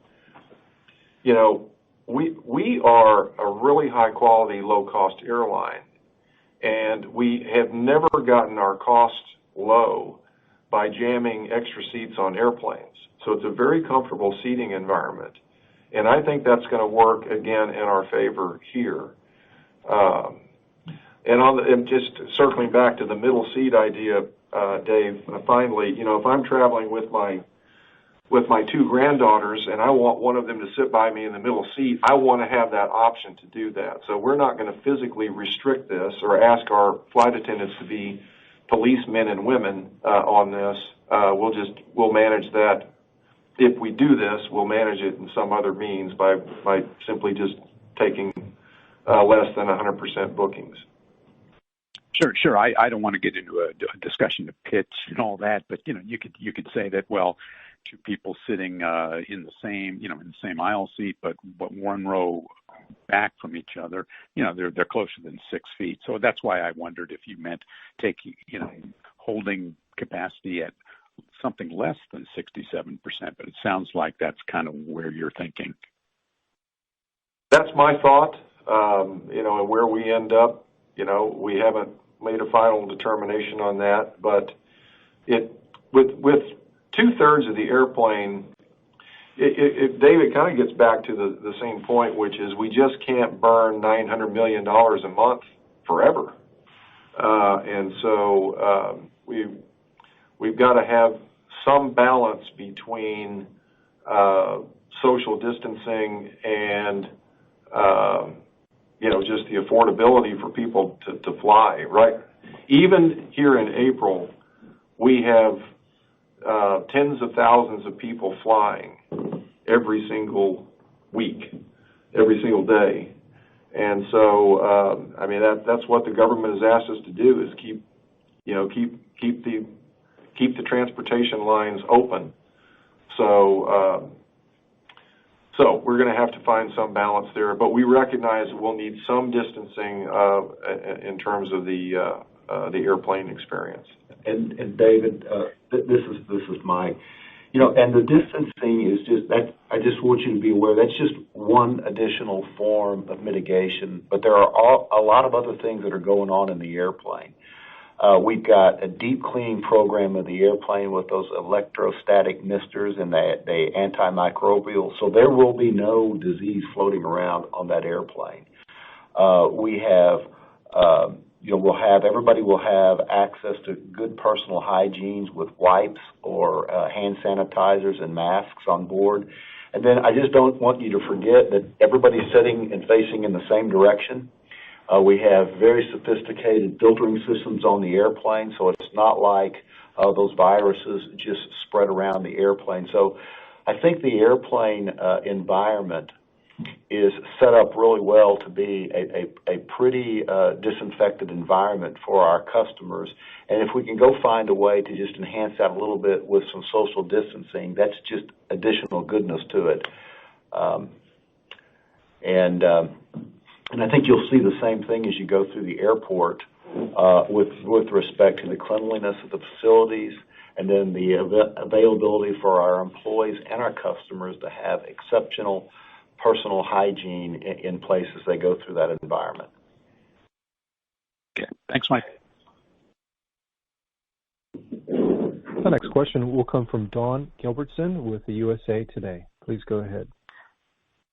we are a really high quality, low cost airline, and we have never gotten our costs low by jamming extra seats on airplanes. So it's a very comfortable seating environment, and I think that's going to work again in our favor here. And just circling back to the middle seat idea, Dave, finally, if I'm traveling with my 2 granddaughters and I want one of them to sit by me in the middle seat, I want to have that option to do that. So we're not going to physically restrict this or ask our flight attendants to be policemen and women on this. We'll manage that. If we do this, we'll manage it in some other means by simply just taking less than 100% bookings. Sure. I don't want to get into a discussion of pitch and all that, but you could say that, well, 2 people sitting in the same aisle seat, but one row back from each other, they're closer than 6 feet. So that's why I wondered if you meant taking, holding capacity at something less than 67%, but it sounds like that's kind of where you're thinking. That's my thought, and where we end up, we haven't made a final determination on that, but with 2/3 of the airplane, Dave, it kind of gets back to the same point, which is we just can't burn $900 million a month forever. And so we've got to have some balance between social distancing and just the affordability for people to fly, right? Even here in April, we have tens of thousands of people flying every single week, every single day. And so, that's what the government has asked us to do, is keep the transportation lines open. So we're going to have to find some balance there, but we recognize we'll need some distancing in terms of the airplane experience. And David, this is Mike. And the distancing is just that. I just want you to be aware that's just one additional form of mitigation, but there are a lot of other things that are going on in the airplane. We've got a deep cleaning program of the airplane with those electrostatic misters and the antimicrobial, so there will be no disease floating around on that airplane. We have, everybody will have access to good personal hygienes with wipes or hand sanitizers and masks on board. And then I just don't want you to forget that everybody's sitting and facing in the same direction. We have very sophisticated filtering systems on the airplane, so it's not like those viruses just spread around the airplane. So I think the airplane environment is set up really well to be a pretty disinfected environment for our customers. And if we can go find a way to just enhance that a little bit with some social distancing, that's just additional goodness to it. And I think you'll see the same thing as you go through the airport with respect to the cleanliness of the facilities, and then the availability for our employees and our customers to have exceptional personal hygiene in place as they go through that environment. Okay. Thanks, Mike. The next question will come from Dawn Gilbertson with the USA Today. Please go ahead.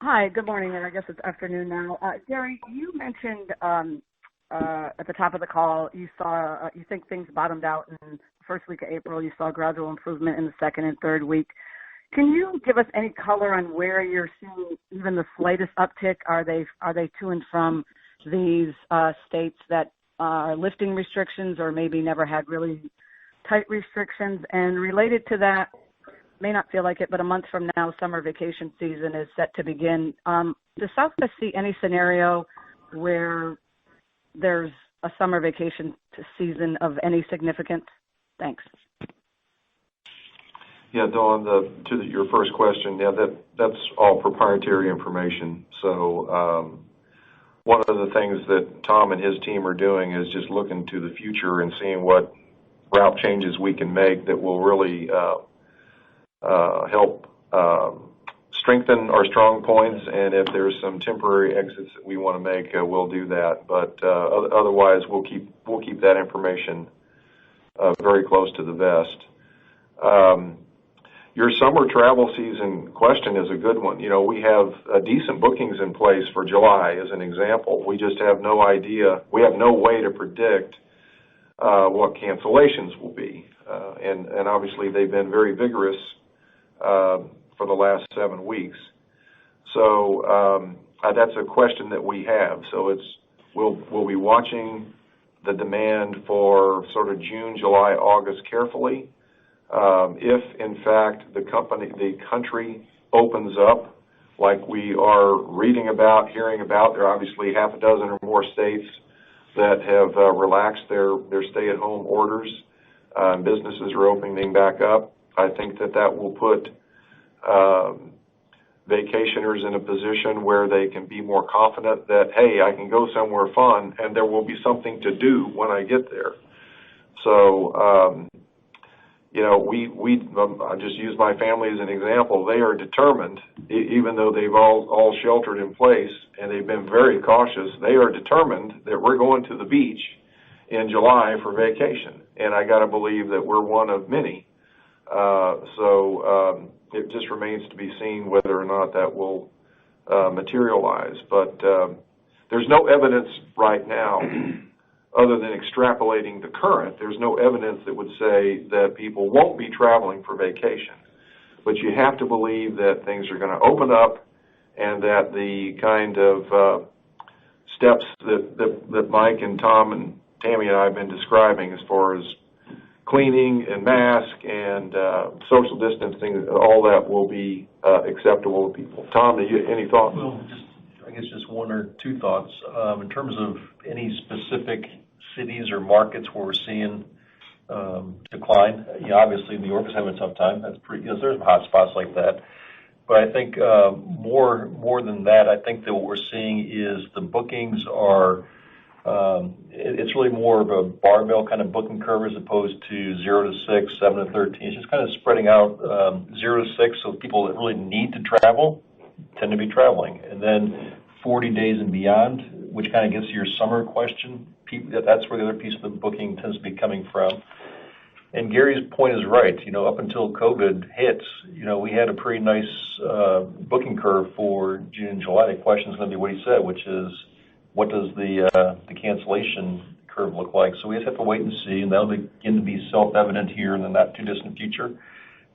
Hi, good morning, or I guess it's afternoon now. Gary, you mentioned at the top of the call you saw you think things bottomed out in the first week of April. You saw gradual improvement in the second and third week. Can you give us any color on where you're seeing even the slightest uptick? Are they to and from these states that are lifting restrictions or maybe never had really tight restrictions? And related to that, may not feel like it, but a month from now, summer vacation season is set to begin. Does Southwest see any scenario where there's a summer vacation season of any significance? Thanks. Yeah, Dawn, to your first question, yeah, that's all proprietary information. So one of the things that Tom and his team are doing is just looking to the future and seeing what route changes we can make that will really help strengthen our strong points, and if there's some temporary exits that we want to make, we'll do that. But otherwise, we'll keep that information very close to the vest. Your summer travel season question is a good one. You know, we have decent bookings in place for July, as an example. We just have no idea. We have no way to predict what cancellations will be, and obviously they've been very vigorous for the last 7 weeks. So that's a question that we have. So we'll be watching the demand for sort of June, July, August carefully. If in fact the country opens up like we are reading about, hearing about, there are obviously half a dozen or more states that have relaxed their stay-at-home orders. Businesses are opening back up. I think that will put vacationers in a position where they can be more confident that, hey, I can go somewhere fun and there will be something to do when I get there. So, you know, I just use my family as an example. They are determined, even though they've all sheltered in place and they've been very cautious, they are determined that we're going to the beach in July for vacation. And I got to believe that we're one of many. So it just remains to be seen whether or not that will materialize. But there's no evidence right now, other than extrapolating the current, there's no evidence that would say that people won't be traveling for vacation. But you have to believe that things are going to open up and that the kind of steps that Mike and Tom and Tammy and I have been describing as far as cleaning and mask and social distancing, all that will be acceptable to people. Tom, any thoughts? Well, I guess just one or two thoughts. In terms of any specific cities or markets where we're seeing decline, you know, obviously New York is having a tough time. That's pretty, you know, there's hot spots like that. But I think more than that, I think that what we're seeing is the bookings are, it's really more of a barbell kind of booking curve as opposed to 0 to 6, 7 to 13. It's just kind of spreading out 0 to 6, so people that really need to travel tend to be traveling. And then 40 days and beyond, which kind of gets to your summer question, that's where the other piece of the booking tends to be coming from. And Gary's point is right. You know, up until COVID hits, you know, we had a pretty nice booking curve for June and July. The question is going to be what he said, which is, what does the cancellation curve look like? So we just have to wait and see, and that'll begin to be self-evident here in the not-too-distant future.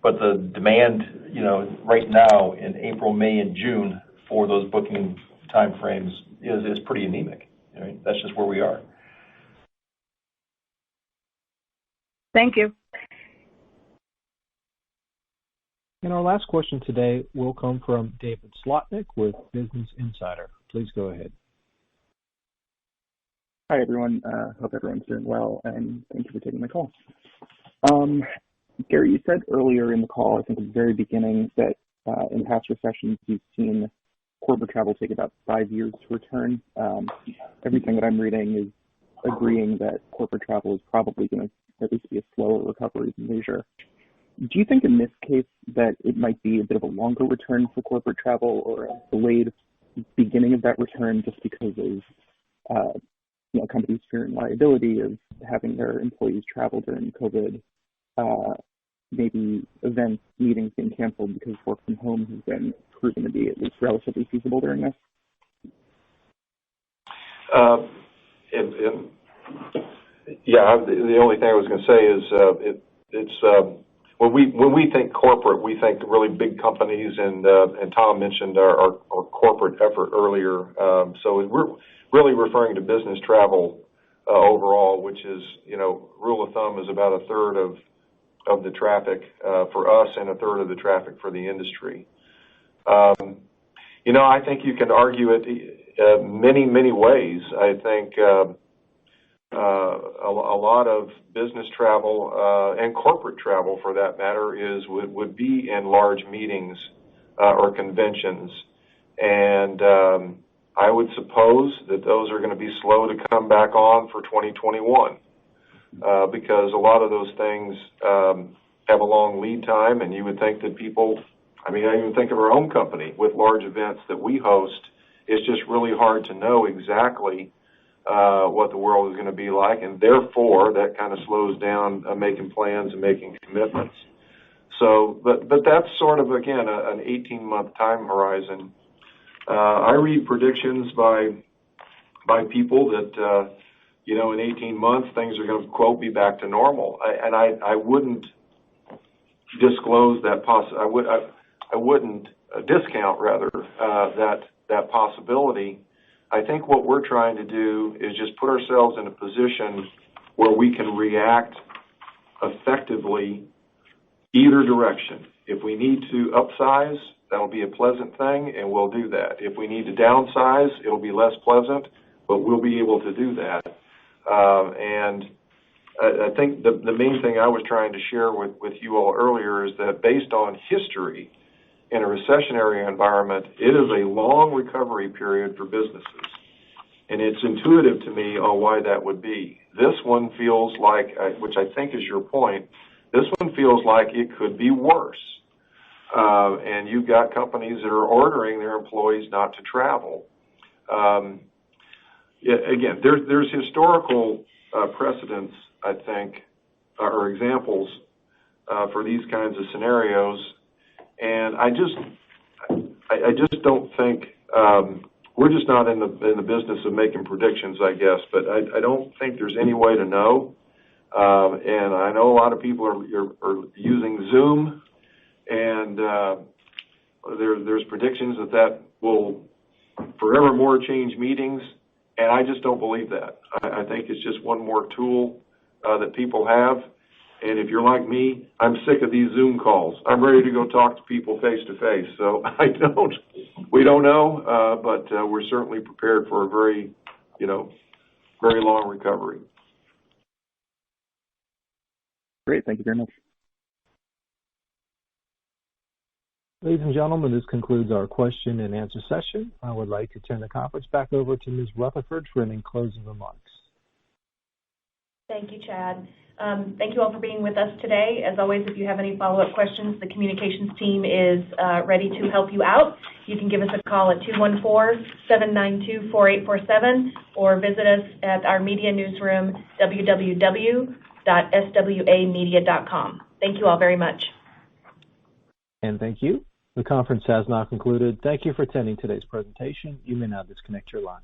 But the demand, you know, right now in April, May, and June for those booking time frames is pretty anemic. I mean, that's just where we are. Thank you. And our last question today will come from David Slotnick with Business Insider. Please go ahead. Hi, everyone. Hope everyone's doing well, and thank you for taking my call. Gary, you said earlier in the call, I think at the very beginning, that in past recessions you've seen corporate travel take about 5 years to return. Everything that I'm reading is agreeing that corporate travel is probably going to at least be a slower recovery than leisure. Do you think in this case that it might be a bit of a longer return for corporate travel or a delayed beginning of that return just because of companies fearing liability of having their employees travel during COVID, maybe events, meetings being canceled because work from home has been proven to be at least relatively feasible during this? The only thing I was going to say is it's when we think corporate, we think really big companies, and Tom mentioned our corporate effort earlier. So we're really referring to business travel overall, which is, rule of thumb is about a third of the traffic for us and a third of the traffic for the industry. I think you can argue it many ways. I think a lot of business travel and corporate travel, for that matter, would be in large meetings or conventions, and I would suppose that those are going to be slow to come back on for 2021 because a lot of those things have a long lead time, and you would think that people. I even think of our own company with large events that we host. It's just really hard to know exactly what the world is going to be like, and therefore that kind of slows down making plans and making commitments. So, but that's sort of, again, an 18-month time horizon. I read predictions by people that, in 18 months things are going to, quote, be back to normal. I wouldn't disclose that I wouldn't discount, rather, that possibility. I think what we're trying to do is just put ourselves in a position where we can react effectively either direction. If we need to upsize, that'll be a pleasant thing, and we'll do that. If we need to downsize, it'll be less pleasant, but we'll be able to do that. And I think the main thing I was trying to share with you all earlier is that based on history, in a recessionary environment, it is a long recovery period for businesses. And it's intuitive to me on why that would be. This one feels like, which I think is your point, this one feels like it could be worse. And you've got companies that are ordering their employees not to travel. Again, there's historical precedents, I think, or examples for these kinds of scenarios. And I just don't think we're just not in the business of making predictions, I guess. But I don't think there's any way to know. And I know a lot of people are using Zoom, and there's predictions that will forevermore change meetings. And I just don't believe that. I think it's just one more tool that people have. And if you're like me, I'm sick of these Zoom calls. I'm ready to go talk to people face to face. So we don't know, but we're certainly prepared for a very long recovery. Great. Thank you very much. Ladies and gentlemen, this concludes our question and answer session. I would like to turn the conference back over to Ms. Rutherford for any closing remarks. Thank you, Chad. Thank you all for being with us today. As always, if you have any follow-up questions, the communications team is ready to help you out. You can give us a call at 214-792-4847 or visit us at our media newsroom, www.swamedia.com. Thank you all very much. And thank you. The conference has now concluded. Thank you for attending today's presentation. You may now disconnect your line.